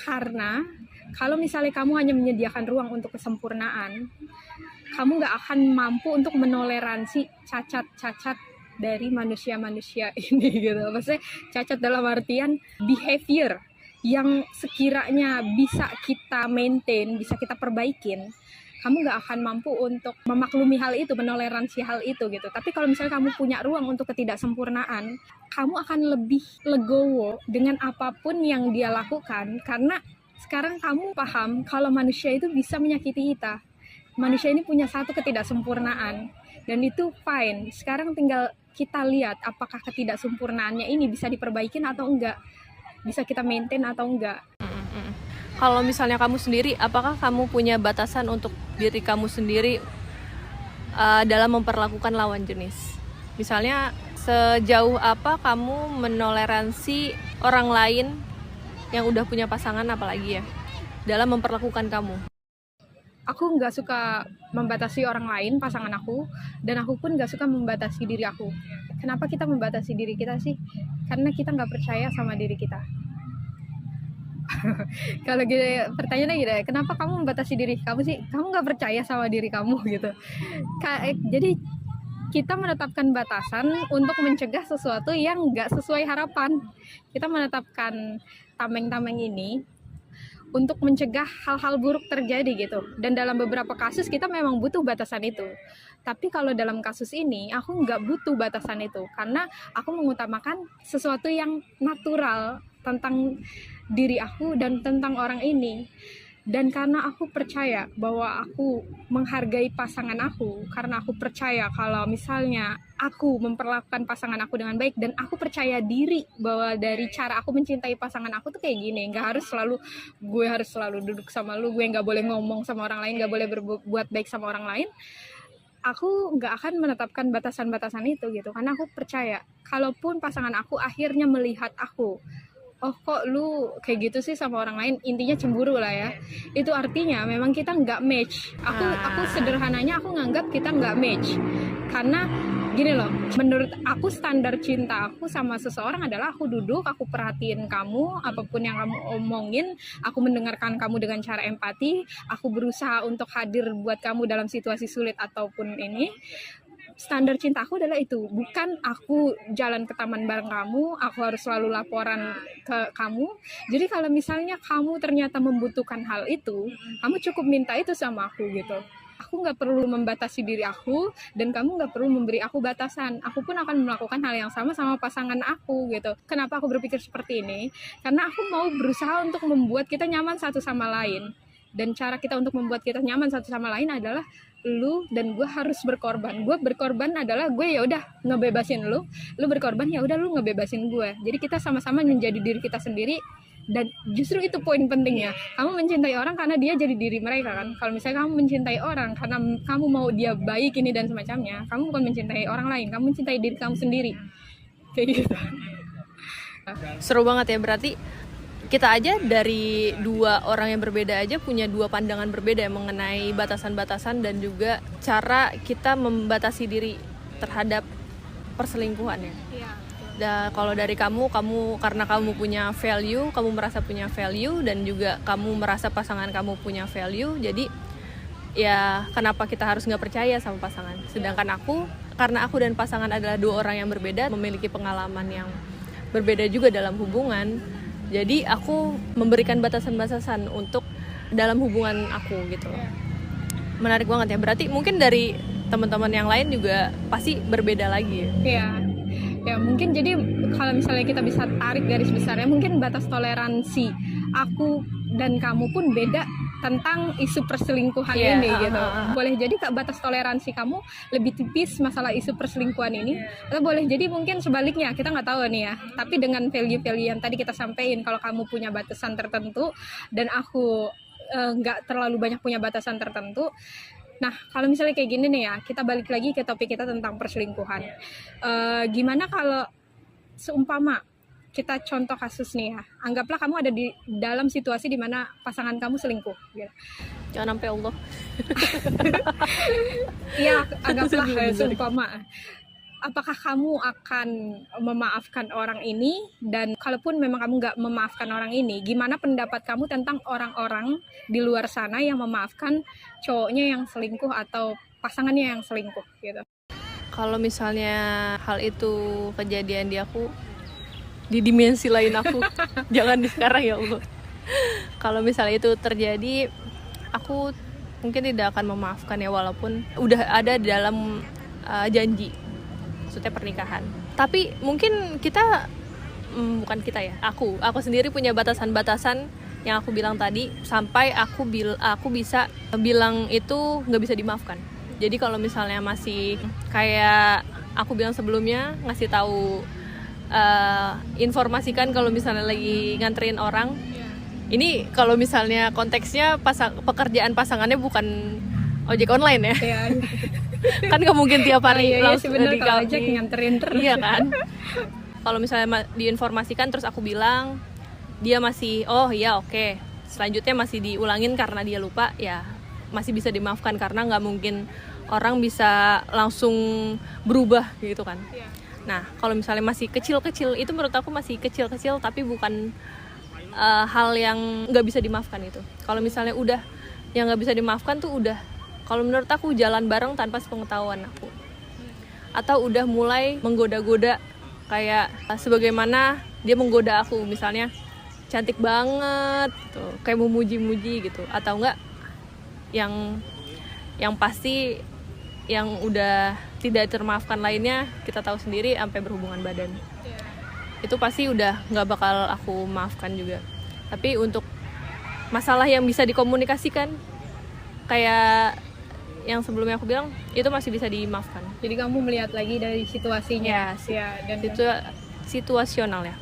Karena kalau misalnya kamu hanya menyediakan ruang untuk kesempurnaan, kamu gak akan mampu untuk menoleransi cacat-cacat dari manusia-manusia ini gitu. Maksudnya cacat dalam artian behavior yang sekiranya bisa kita maintain, bisa kita perbaikin, kamu gak akan mampu untuk memaklumi hal itu, menoleransi hal itu gitu. Tapi kalau misalnya kamu punya ruang untuk ketidaksempurnaan, kamu akan lebih legowo dengan apapun yang dia lakukan, karena sekarang kamu paham kalau manusia itu bisa menyakiti kita. Manusia ini punya satu ketidaksempurnaan, dan itu fine. Sekarang tinggal kita lihat apakah ketidaksempurnaannya ini bisa diperbaikin atau enggak, bisa kita maintain atau enggak. Kalau misalnya kamu sendiri, apakah kamu punya batasan untuk diri kamu sendiri dalam memperlakukan lawan jenis? Misalnya sejauh apa kamu menoleransi orang lain yang udah punya pasangan, apalagi ya, dalam memperlakukan kamu? Aku nggak suka membatasi orang lain, pasangan aku, dan aku pun nggak suka membatasi diri aku. Kenapa kita membatasi diri kita sih? Karena kita nggak percaya sama diri kita. Kalau gitu pertanyaannya gitu, kenapa kamu membatasi diri kamu sih? Kamu nggak percaya sama diri kamu gitu. Jadi kita menetapkan batasan untuk mencegah sesuatu yang nggak sesuai harapan. Kita menetapkan tameng-tameng ini untuk mencegah hal-hal buruk terjadi gitu. Dan dalam beberapa kasus kita memang butuh batasan itu. Tapi kalau dalam kasus ini aku nggak butuh batasan itu, karena aku mengutamakan sesuatu yang natural tentang diri aku dan tentang orang ini. Dan karena aku percaya bahwa aku menghargai pasangan aku, karena aku percaya kalau misalnya aku memperlakukan pasangan aku dengan baik, dan aku percaya diri bahwa dari cara aku mencintai pasangan aku tuh kayak gini, nggak harus selalu gue harus selalu duduk sama lu, gue nggak boleh ngomong sama orang lain, nggak boleh berbuat baik sama orang lain. Aku nggak akan menetapkan batasan-batasan itu gitu, karena aku percaya kalaupun pasangan aku akhirnya melihat aku, oh kok lu kayak gitu sih sama orang lain, intinya cemburu lah ya, itu artinya memang kita nggak match. Aku sederhananya aku nganggap kita nggak match, karena gini loh, menurut aku standar cinta aku sama seseorang adalah aku duduk, aku perhatiin kamu, apapun yang kamu omongin, aku mendengarkan kamu dengan cara empati, aku berusaha untuk hadir buat kamu dalam situasi sulit ataupun ini. Standar cinta aku adalah itu, bukan aku jalan ke taman bareng kamu, aku harus selalu laporan ke kamu. Jadi kalau misalnya kamu ternyata membutuhkan hal itu, kamu cukup minta itu sama aku gitu. Aku nggak perlu membatasi diri aku, dan kamu nggak perlu memberi aku batasan. Aku pun akan melakukan hal yang sama pasangan aku gitu. Kenapa aku berpikir seperti ini? Karena aku mau berusaha untuk membuat kita nyaman satu sama lain. Dan cara kita untuk membuat kita nyaman satu sama lain adalah lu dan gue harus berkorban. Gue berkorban adalah gue ya udah ngebebasin lu berkorban ya udah lu ngebebasin gue. Jadi kita sama-sama menjadi diri kita sendiri, dan justru itu poin pentingnya. Kamu mencintai orang karena dia jadi diri mereka kan. Kalau misalnya kamu mencintai orang karena kamu mau dia baik ini dan semacamnya, kamu bukan mencintai orang lain, kamu mencintai diri kamu sendiri. Kayak gitu. Seru banget ya, berarti kita aja dari dua orang yang berbeda aja punya dua pandangan berbeda mengenai batasan-batasan dan juga cara kita membatasi diri terhadap perselingkuhan ya. Iya. Dan kalau dari kamu karena kamu punya value, kamu merasa punya value, dan juga kamu merasa pasangan kamu punya value, jadi ya kenapa kita harus nggak percaya sama pasangan. Sedangkan karena aku dan pasangan adalah dua orang yang berbeda, memiliki pengalaman yang berbeda juga dalam hubungan. Jadi aku memberikan batasan-batasan untuk dalam hubungan aku gitu loh. Menarik banget ya. Berarti mungkin dari teman-teman yang lain juga pasti berbeda lagi ya. Iya. Ya mungkin jadi kalau misalnya kita bisa tarik garis besarnya, mungkin batas toleransi aku dan kamu pun beda tentang isu perselingkuhan ini gitu. Boleh jadi batas toleransi kamu lebih tipis masalah isu perselingkuhan ini, atau boleh jadi mungkin sebaliknya, kita nggak tahu nih ya. Tapi dengan value-value yang tadi kita sampaikan, kalau kamu punya batasan tertentu dan aku nggak terlalu banyak punya batasan tertentu. Nah, kalau misalnya kayak gini nih ya, kita balik lagi ke topik kita tentang perselingkuhan. Gimana kalau seumpama kita contoh kasus nih ya, anggaplah kamu ada di dalam situasi di mana pasangan kamu selingkuh gitu. Jangan sampai Allah. Iya, anggaplah seumpama. Apakah kamu akan memaafkan orang ini? Dan kalaupun memang kamu nggak memaafkan orang ini, gimana pendapat kamu tentang orang-orang di luar sana yang memaafkan cowoknya yang selingkuh atau pasangannya yang selingkuh gitu? Kalau misalnya hal itu kejadian di aku, di dimensi lain aku, jangan di sekarang ya Allah. Kalau misalnya itu terjadi, aku mungkin tidak akan memaafkan ya, walaupun udah ada dalam janji, maksudnya pernikahan. Tapi mungkin kita, bukan kita ya, aku sendiri punya batasan-batasan yang aku bilang tadi, sampai aku bisa bilang itu nggak bisa dimaafkan. Jadi kalau misalnya masih kayak aku bilang sebelumnya, ngasih tahu, informasikan kalau misalnya lagi nganterin orang. Ini kalau misalnya konteksnya pekerjaan pasangannya bukan ojek online ya. Iya. Kan nggak mungkin tiap hari Iya langsung sebenarnya kalau ojek nganterin terus. Iya kan. Kalau misalnya diinformasikan terus aku bilang, dia masih oh iya oke. Selanjutnya masih diulangin karena dia lupa, ya masih bisa dimaafkan karena nggak mungkin orang bisa langsung berubah gitu kan. Nah kalau misalnya masih kecil-kecil, itu menurut aku masih kecil-kecil tapi bukan hal yang nggak bisa dimaafkan itu. Kalau misalnya udah yang nggak bisa dimaafkan tuh udah, kalau menurut aku jalan bareng tanpa sepengetahuan aku, atau udah mulai menggoda-goda kayak sebagaimana dia menggoda aku, misalnya cantik banget gitu, kayak memuji-muji gitu, atau enggak yang pasti yang udah tidak termaafkan lainnya, kita tahu sendiri sampai berhubungan badan. Itu pasti udah nggak bakal aku maafkan juga. Tapi untuk masalah yang bisa dikomunikasikan kayak yang sebelumnya aku bilang, itu masih bisa dimaafkan. Jadi kamu melihat lagi dari situasinya. Ya, dan itu situasional ya.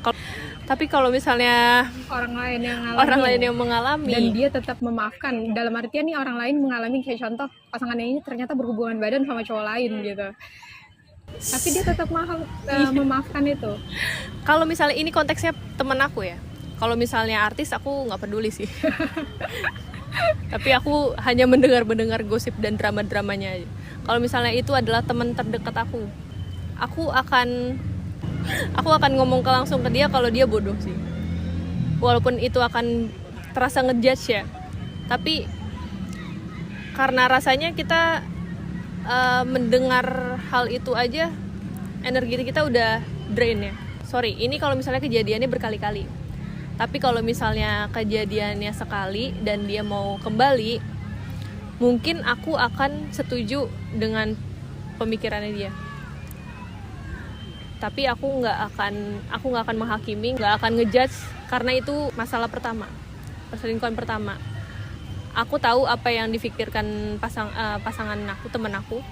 Tapi kalau misalnya orang lain yang mengalami dan dia tetap memaafkan, dalam artian nih orang lain mengalami, kayak contoh pasangannya ini ternyata berhubungan badan sama cowok lain gitu, tapi dia tetap memaafkan itu. Kalau misalnya ini konteksnya temen aku ya, kalau misalnya artis aku nggak peduli sih. Tapi aku hanya mendengar gosip dan drama-dramanya aja. Kalau misalnya itu adalah teman terdekat aku akan ngomong langsung ke dia kalau dia bodoh sih. Walaupun itu akan terasa ngejudge ya, tapi karena rasanya kita mendengar hal itu aja energi kita udah drain ya. Sorry, ini kalau misalnya kejadiannya berkali-kali. Tapi kalau misalnya kejadiannya sekali dan dia mau kembali, mungkin aku akan setuju dengan pemikirannya dia. Tapi aku nggak akan menghakimi, nggak akan ngejudge karena itu masalah pertama, perselingkuhan pertama. Aku tahu apa yang difikirkan pasangan aku, teman aku.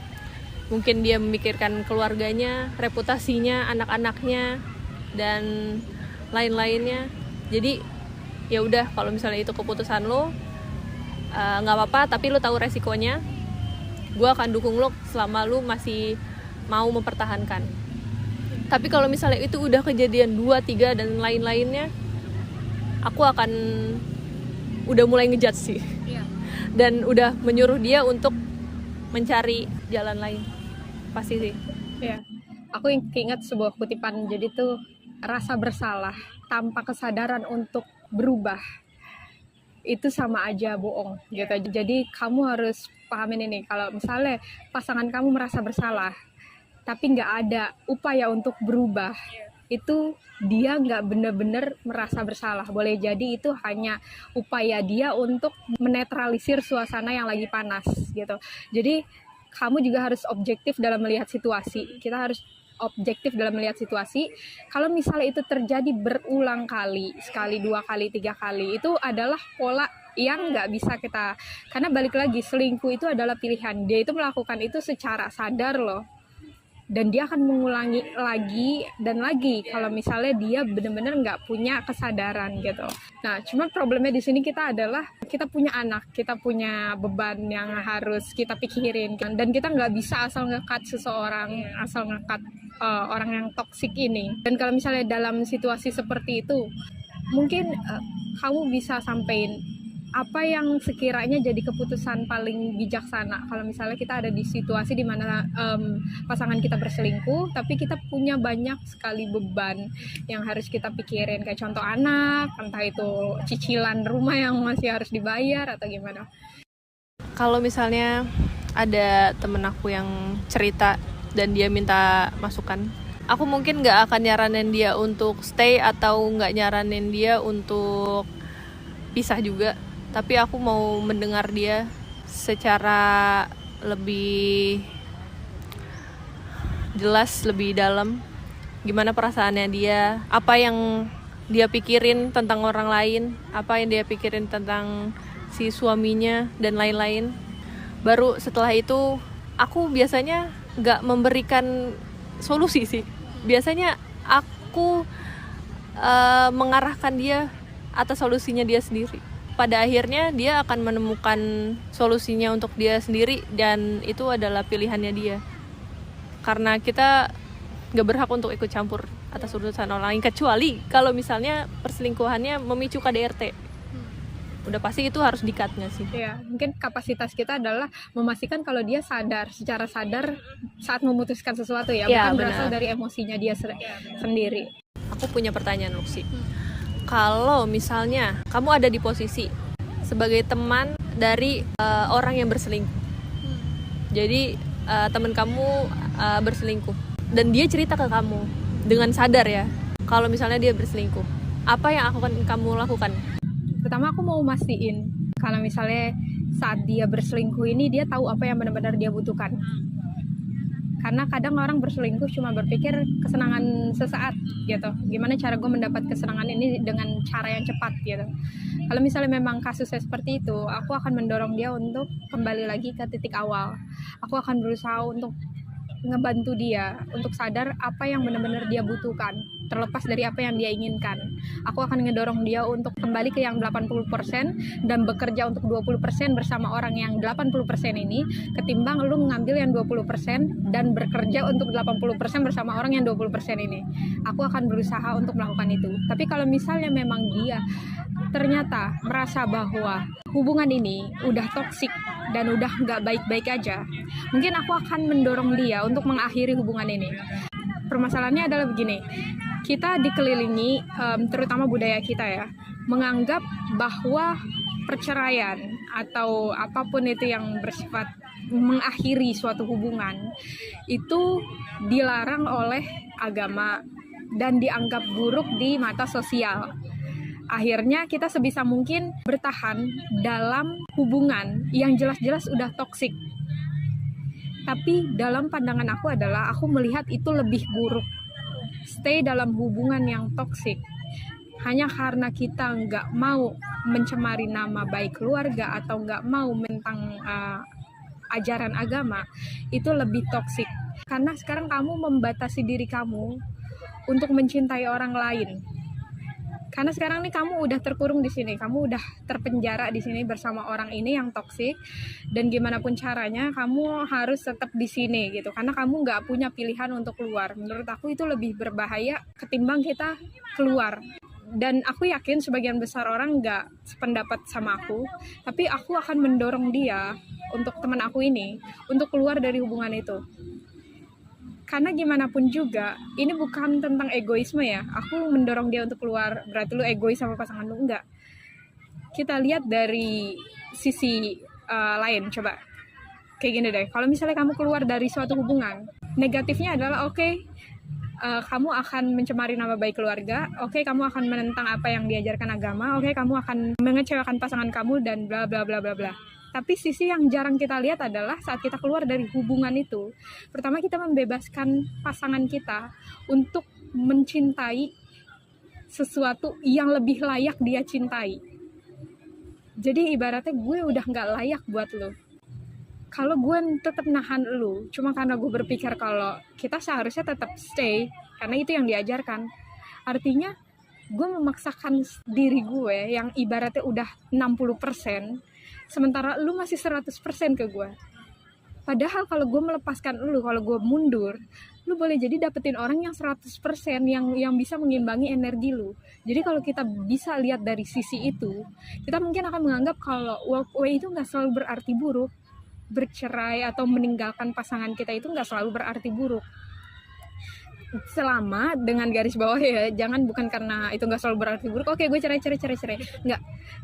Mungkin dia memikirkan keluarganya, reputasinya, anak-anaknya, dan lain-lainnya. Jadi ya udah, kalau misalnya itu keputusan lo, nggak apa-apa. Tapi lo tahu resikonya. Gue akan dukung lo selama lo masih mau mempertahankan. Tapi kalau misalnya itu udah kejadian 2, 3 dan lain-lainnya, aku akan udah mulai ngejudge sih. Dan udah menyuruh dia untuk mencari jalan lain. Pasti sih. Iya. Aku ingat sebuah kutipan, jadi tuh rasa bersalah tanpa kesadaran untuk berubah itu sama aja bohong gitu. Jadi kamu harus pahamin ini, kalau misalnya pasangan kamu merasa bersalah tapi nggak ada upaya untuk berubah, itu dia nggak benar-benar merasa bersalah. Boleh jadi itu hanya upaya dia untuk menetralisir suasana yang lagi panas gitu. Jadi kamu juga harus objektif dalam melihat situasi. Kita harus objektif dalam melihat situasi. Kalau misalnya itu terjadi berulang kali, sekali, 2 kali, 3 kali, itu adalah pola yang nggak bisa kita, karena balik lagi, selingkuh itu adalah pilihan. Dia itu melakukan itu secara sadar loh, dan dia akan mengulangi lagi dan lagi kalau misalnya dia benar-benar nggak punya kesadaran gitu. Nah, cuma problemnya di sini kita adalah kita punya anak, kita punya beban yang harus kita pikirin, dan kita nggak bisa asal nge-cut seseorang, asal nge-cut orang yang toksik ini. Dan kalau misalnya dalam situasi seperti itu, mungkin kamu bisa sampein apa yang sekiranya jadi keputusan paling bijaksana kalau misalnya kita ada di situasi di mana pasangan kita berselingkuh, tapi kita punya banyak sekali beban yang harus kita pikirin, kayak contoh anak, entah itu cicilan rumah yang masih harus dibayar atau gimana. Kalau misalnya ada temen aku yang cerita dan dia minta masukan, aku mungkin nggak akan nyaranin dia untuk stay atau nggak nyaranin dia untuk pisah juga. Tapi aku mau mendengar dia secara lebih jelas, lebih dalam, gimana perasaannya dia, apa yang dia pikirin tentang orang lain, apa yang dia pikirin tentang si suaminya, dan lain-lain. Baru setelah itu, aku biasanya gak memberikan solusi sih. Biasanya aku mengarahkan dia atas solusinya dia sendiri. Pada akhirnya dia akan menemukan solusinya untuk dia sendiri, dan itu adalah pilihannya dia. Karena kita gak berhak untuk ikut campur atas urusan orang lain, kecuali kalau misalnya perselingkuhannya memicu KDRT. Udah pasti itu harus di-cut nggak sih? Ya, mungkin kapasitas kita adalah memastikan kalau dia secara sadar saat memutuskan sesuatu ya, Ya, bukan berasal benar. dari emosinya dia sendiri. Aku punya pertanyaan, Lucy. Kalau misalnya kamu ada di posisi sebagai teman dari orang yang berselingkuh, jadi teman kamu berselingkuh dan dia cerita ke kamu dengan sadar ya, kalau misalnya dia berselingkuh, apa yang akan kamu lakukan? Pertama aku mau mastiin kalau misalnya saat dia berselingkuh ini dia tahu apa yang benar-benar dia butuhkan. Karena kadang orang berselingkuh cuma berpikir kesenangan sesaat gitu. Gimana cara gue mendapat kesenangan ini dengan cara yang cepat gitu. Kalau misalnya memang kasusnya seperti itu, aku akan mendorong dia untuk kembali lagi ke titik awal. Aku akan berusaha untuk ngebantu dia untuk sadar apa yang benar-benar dia butuhkan, terlepas dari apa yang dia inginkan. Aku akan ngedorong dia untuk kembali ke yang 80% dan bekerja untuk 20% bersama orang yang 80% ini, ketimbang lu ngambil yang 20% dan bekerja untuk 80% bersama orang yang 20% ini. Aku akan berusaha untuk melakukan itu. Tapi kalau misalnya memang dia ternyata merasa bahwa hubungan ini udah toksik dan udah nggak baik-baik aja, mungkin aku akan mendorong dia untuk mengakhiri hubungan ini. Permasalahannya adalah begini, kita dikelilingi, terutama budaya kita ya, menganggap bahwa perceraian atau apapun itu yang bersifat mengakhiri suatu hubungan itu dilarang oleh agama dan dianggap buruk di mata sosial. Akhirnya kita sebisa mungkin bertahan dalam hubungan yang jelas-jelas udah toksik. Tapi dalam pandangan aku adalah aku melihat itu lebih buruk. Stay dalam hubungan yang toksik hanya karena kita nggak mau mencemari nama baik keluarga atau nggak mau mentang ajaran agama, itu lebih toksik. Karena sekarang kamu membatasi diri kamu untuk mencintai orang lain. Karena sekarang nih kamu udah terkurung di sini, kamu udah terpenjara di sini bersama orang ini yang toksik, dan gimana pun caranya kamu harus tetap di sini gitu. Karena kamu nggak punya pilihan untuk keluar. Menurut aku itu lebih berbahaya ketimbang kita keluar. Dan aku yakin sebagian besar orang nggak sependapat sama aku, tapi aku akan mendorong dia untuk teman aku ini untuk keluar dari hubungan itu. Karena gimana pun juga, ini bukan tentang egoisme ya. Aku mendorong dia untuk keluar, berarti lu egois sama pasangan lu, enggak. Kita lihat dari sisi lain, coba. Kayak gini deh, kalau misalnya kamu keluar dari suatu hubungan, negatifnya adalah kamu akan mencemari nama baik keluarga, kamu akan menentang apa yang diajarkan agama, kamu akan mengecewakan pasangan kamu, dan bla bla bla bla bla. Tapi sisi yang jarang kita lihat adalah saat kita keluar dari hubungan itu, pertama kita membebaskan pasangan kita untuk mencintai sesuatu yang lebih layak dia cintai. Jadi ibaratnya gue udah gak layak buat lo. Kalau gue tetap nahan lu cuma karena gue berpikir kalau kita seharusnya tetap stay karena itu yang diajarkan, artinya gue memaksakan diri gue yang ibaratnya udah 60%, sementara lu masih 100% ke gue. Padahal kalau gue melepaskan lu, kalau gue mundur, lu boleh jadi dapetin orang yang 100% yang bisa mengimbangi energi lu. Jadi kalau kita bisa lihat dari sisi itu, kita mungkin akan menganggap kalau walk away itu gak selalu berarti buruk. Bercerai atau meninggalkan pasangan kita itu nggak selalu berarti buruk, selama dengan garis bawah ya, bukan karena itu nggak selalu berarti buruk, oke gue cerai, nggak,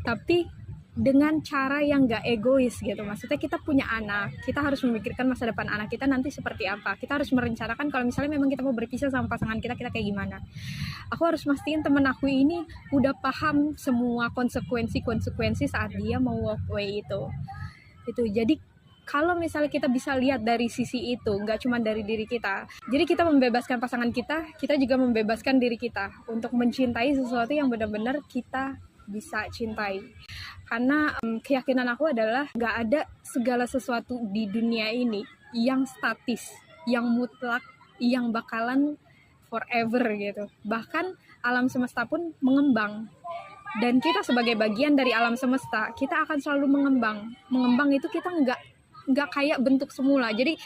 tapi dengan cara yang nggak egois gitu. Maksudnya kita punya anak, kita harus memikirkan masa depan anak kita nanti seperti apa. Kita harus merencanakan kalau misalnya memang kita mau berpisah sama pasangan kita kayak gimana. Aku harus mastiin temen aku ini udah paham semua konsekuensi saat dia mau walk away itu. Jadi kalau misalnya kita bisa lihat dari sisi itu, nggak cuma dari diri kita, jadi kita membebaskan pasangan kita juga membebaskan diri kita untuk mencintai sesuatu yang benar-benar kita bisa cintai. Karena keyakinan aku adalah nggak ada segala sesuatu di dunia ini yang statis, yang mutlak, yang bakalan forever gitu. Bahkan alam semesta pun mengembang. Dan kita sebagai bagian dari alam semesta, kita akan selalu mengembang. Mengembang itu kita nggak kayak bentuk semula. Jadi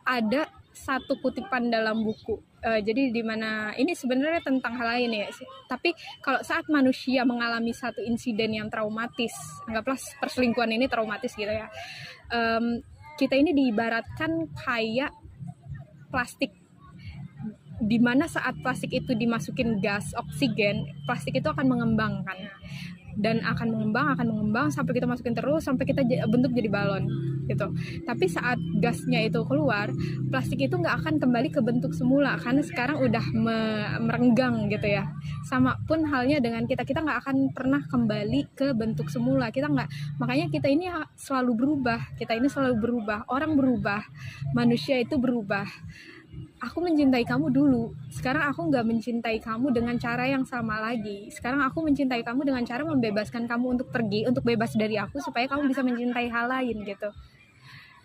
ada satu kutipan dalam buku. Jadi di mana ini sebenarnya tentang hal lain ya. Tapi kalau saat manusia mengalami satu insiden yang traumatis, anggaplah perselingkuhan ini traumatis gitu ya. Kita ini diibaratkan kayak plastik, di mana saat plastik itu dimasukin gas oksigen, plastik itu akan mengembangkan dan akan mengembang sampai kita masukin terus sampai kita bentuk jadi balon gitu. Tapi saat gasnya itu keluar, plastik itu nggak akan kembali ke bentuk semula karena sekarang udah merenggang gitu ya. Sama pun halnya dengan kita nggak akan pernah kembali ke bentuk semula. Makanya kita ini selalu berubah. Kita ini selalu berubah. Orang berubah, manusia itu berubah. Aku mencintai kamu dulu, sekarang aku nggak mencintai kamu dengan cara yang sama lagi. Sekarang aku mencintai kamu dengan cara membebaskan kamu untuk pergi, untuk bebas dari aku, supaya kamu bisa mencintai hal lain gitu.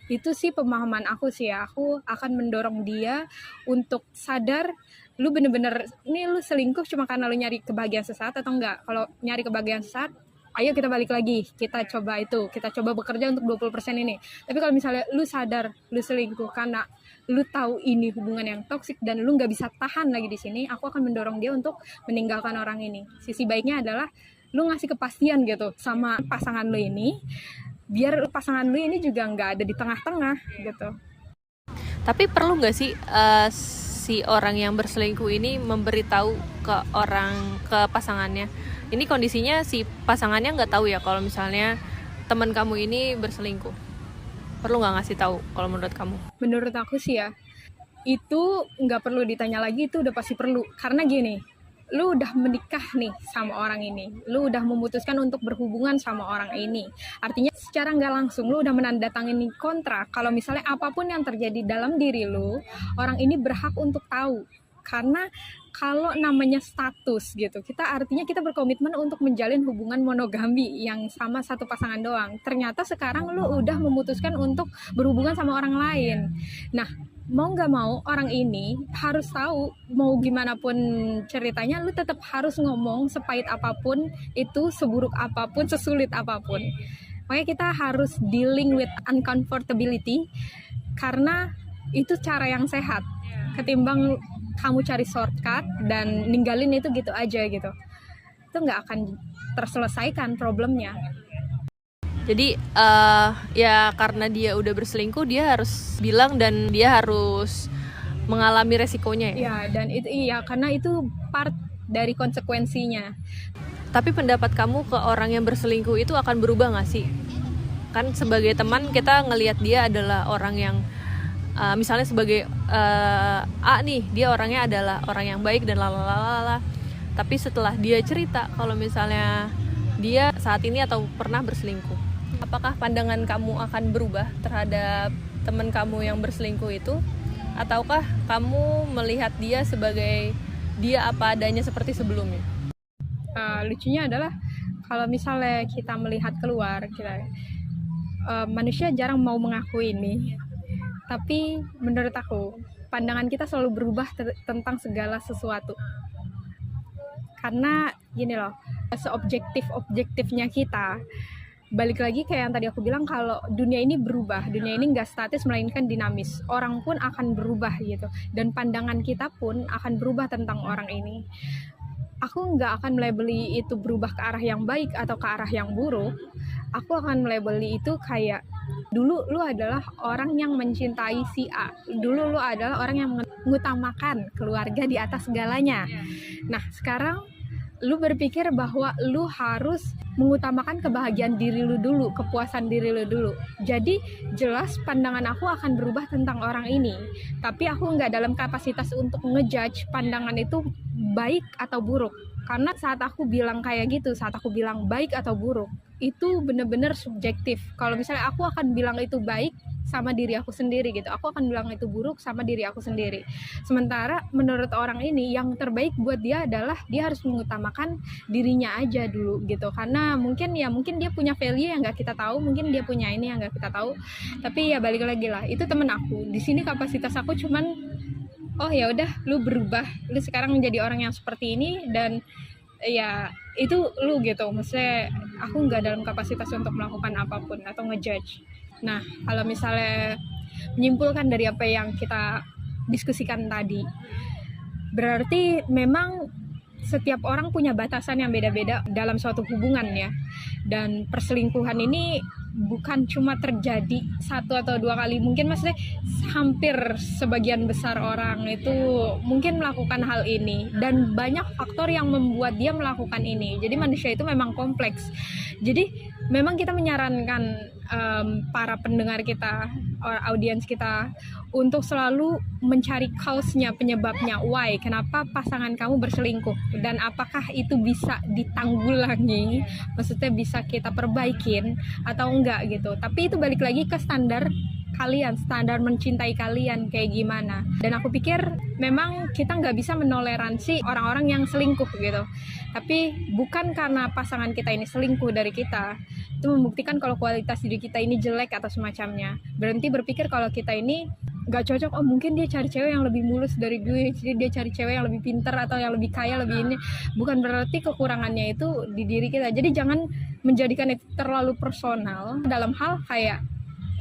Itu sih pemahaman aku sih ya. Aku akan mendorong dia untuk sadar, lu bener-bener, ini lu selingkuh cuma karena lu nyari kebahagiaan sesaat atau enggak. Kalau nyari kebahagiaan sesaat, ayo kita balik lagi, kita coba bekerja untuk 20% ini. Tapi kalau misalnya lu sadar lu selingkuh karena lu tahu ini hubungan yang toksik dan lu nggak bisa tahan lagi di sini, aku akan mendorong dia untuk meninggalkan orang ini. Sisi baiknya adalah lu ngasih kepastian gitu sama pasangan lu ini, biar pasangan lu ini juga nggak ada di tengah-tengah gitu. Tapi perlu nggak sih si orang yang berselingkuh ini memberitahu ke pasangannya? Ini kondisinya si pasangannya nggak tahu ya kalau misalnya teman kamu ini berselingkuh. Perlu nggak ngasih tahu kalau menurut kamu? Menurut aku sih ya, itu nggak perlu ditanya lagi, itu udah pasti perlu. Karena gini, lu udah menikah nih sama orang ini, lu udah memutuskan untuk berhubungan sama orang ini. Artinya secara nggak langsung lu udah menandatangani kontrak kalau misalnya apapun yang terjadi dalam diri lu, orang ini berhak untuk tahu. Karena kalau namanya status gitu, artinya kita berkomitmen untuk menjalin hubungan monogami yang sama satu pasangan doang. Ternyata sekarang lu udah memutuskan untuk berhubungan sama orang lain. Nah, mau nggak mau orang ini harus tahu, mau gimana pun ceritanya, lu tetap harus ngomong sepahit apapun, itu seburuk apapun, sesulit apapun. Makanya kita harus dealing with uncomfortability, karena itu cara yang sehat. Ketimbang kamu cari shortcut dan ninggalin itu gitu aja gitu, itu nggak akan terselesaikan problemnya. Jadi ya karena dia udah berselingkuh, dia harus bilang dan dia harus mengalami resikonya ya. Ya, dan itu iya, karena itu part dari konsekuensinya. Tapi pendapat kamu ke orang yang berselingkuh itu akan berubah nggak sih? Kan sebagai teman kita ngelihat dia adalah orang yang misalnya sebagai A nih, dia orangnya adalah orang yang baik dan lalalala. Tapi setelah dia cerita kalau misalnya dia saat ini atau pernah berselingkuh, apakah pandangan kamu akan berubah terhadap teman kamu yang berselingkuh itu? Ataukah kamu melihat dia sebagai dia apa adanya seperti sebelumnya? Lucunya adalah kalau misalnya kita melihat keluar, manusia jarang mau mengakui ini. Tapi menurut aku, pandangan kita selalu berubah tentang segala sesuatu. Karena gini loh, seobjektif-objektifnya kita, balik lagi kayak yang tadi aku bilang, kalau dunia ini berubah, dunia ini nggak statis melainkan dinamis. Orang pun akan berubah gitu, dan pandangan kita pun akan berubah tentang orang ini. Aku nggak akan melabeli itu berubah ke arah yang baik atau ke arah yang buruk. Aku akan melabeli itu kayak, dulu lu adalah orang yang mencintai si A, dulu lu adalah orang yang mengutamakan keluarga di atas segalanya. Nah, sekarang lu berpikir bahwa lu harus mengutamakan kebahagiaan diri lu dulu, kepuasan diri lu dulu. Jadi jelas pandangan aku akan berubah tentang orang ini. Tapi aku nggak dalam kapasitas untuk ngejudge pandangan itu baik atau buruk. Karena saat aku bilang kayak gitu, saat aku bilang baik atau buruk, itu bener-bener subjektif. Kalau misalnya aku akan bilang itu baik sama diri aku sendiri gitu, aku akan bilang itu buruk sama diri aku sendiri. Sementara menurut orang ini yang terbaik buat dia adalah dia harus mengutamakan dirinya aja dulu gitu. Karena mungkin dia punya value yang nggak kita tahu, mungkin dia punya ini yang nggak kita tahu. Tapi ya balik lagi lah, itu temen aku. Di sini kapasitas aku cuman oh ya udah lu berubah, lu sekarang menjadi orang yang seperti ini, dan ya itu lu gitu. Maksudnya aku nggak dalam kapasitas untuk melakukan apapun atau ngejudge. Nah, kalau misalnya menyimpulkan dari apa yang kita diskusikan tadi, berarti memang setiap orang punya batasan yang beda-beda dalam suatu hubungan ya. Dan perselingkuhan ini bukan cuma terjadi satu atau dua kali, mungkin maksudnya hampir sebagian besar orang itu mungkin melakukan hal ini, dan banyak faktor yang membuat dia melakukan ini. Jadi manusia itu memang kompleks. Jadi memang kita menyarankan para pendengar kita, audiens kita, untuk selalu mencari cause-nya, penyebabnya, why, kenapa pasangan kamu berselingkuh, dan apakah itu bisa ditanggulangi, maksudnya bisa kita perbaikin atau enggak gitu. Tapi itu balik lagi ke standar kalian, standar mencintai kalian kayak gimana. Dan aku pikir memang kita nggak bisa menoleransi orang-orang yang selingkuh gitu. Tapi bukan karena pasangan kita ini selingkuh dari kita itu membuktikan kalau kualitas diri kita ini jelek atau semacamnya. Berhenti berpikir kalau kita ini nggak cocok, oh mungkin dia cari cewek yang lebih mulus dari gue, jadi dia cari cewek yang lebih pintar atau yang lebih kaya, lebih ini. Bukan berarti kekurangannya itu di diri kita. Jadi jangan menjadikan itu terlalu personal dalam hal kayak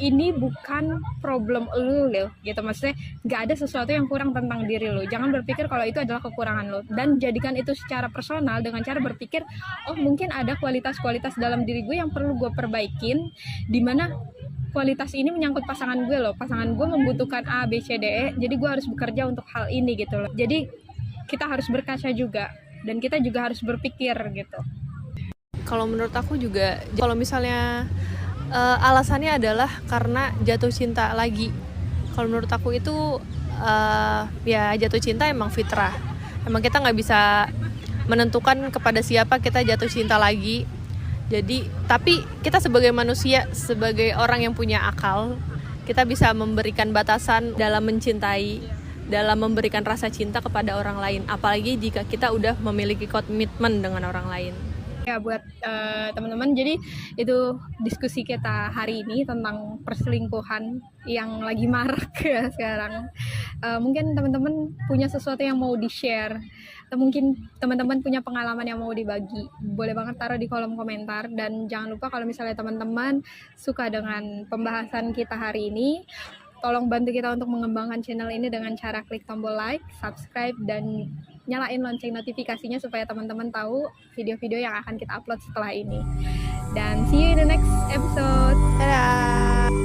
ini bukan problem lu loh gitu. Maksudnya nggak ada sesuatu yang kurang tentang diri lo. Jangan berpikir kalau itu adalah kekurangan lo, dan jadikan itu secara personal dengan cara berpikir, oh mungkin ada kualitas-kualitas dalam diri gue yang perlu gue perbaikin, dimana kualitas ini menyangkut pasangan gue loh. Pasangan gue membutuhkan A, B, C, D, E, jadi gue harus bekerja untuk hal ini gitu loh. Jadi kita harus berkaca juga, dan kita juga harus berpikir gitu. Kalau menurut aku juga, kalau misalnya alasannya adalah karena jatuh cinta lagi. Kalau menurut aku itu ya jatuh cinta emang fitrah. Emang kita nggak bisa menentukan kepada siapa kita jatuh cinta lagi. Jadi, tapi kita sebagai manusia, sebagai orang yang punya akal, kita bisa memberikan batasan dalam mencintai, dalam memberikan rasa cinta kepada orang lain. Apalagi jika kita udah memiliki komitmen dengan orang lain. Ya buat teman-teman, jadi itu diskusi kita hari ini tentang perselingkuhan yang lagi marak ya sekarang. Mungkin teman-teman punya sesuatu yang mau di-share, atau mungkin teman-teman punya pengalaman yang mau dibagi, boleh banget taruh di kolom komentar. Dan jangan lupa kalau misalnya teman-teman suka dengan pembahasan kita hari ini, tolong bantu kita untuk mengembangkan channel ini dengan cara klik tombol like, subscribe, dan nyalain lonceng notifikasinya supaya teman-teman tahu video-video yang akan kita upload setelah ini. Dan see you in the next episode. Dadah!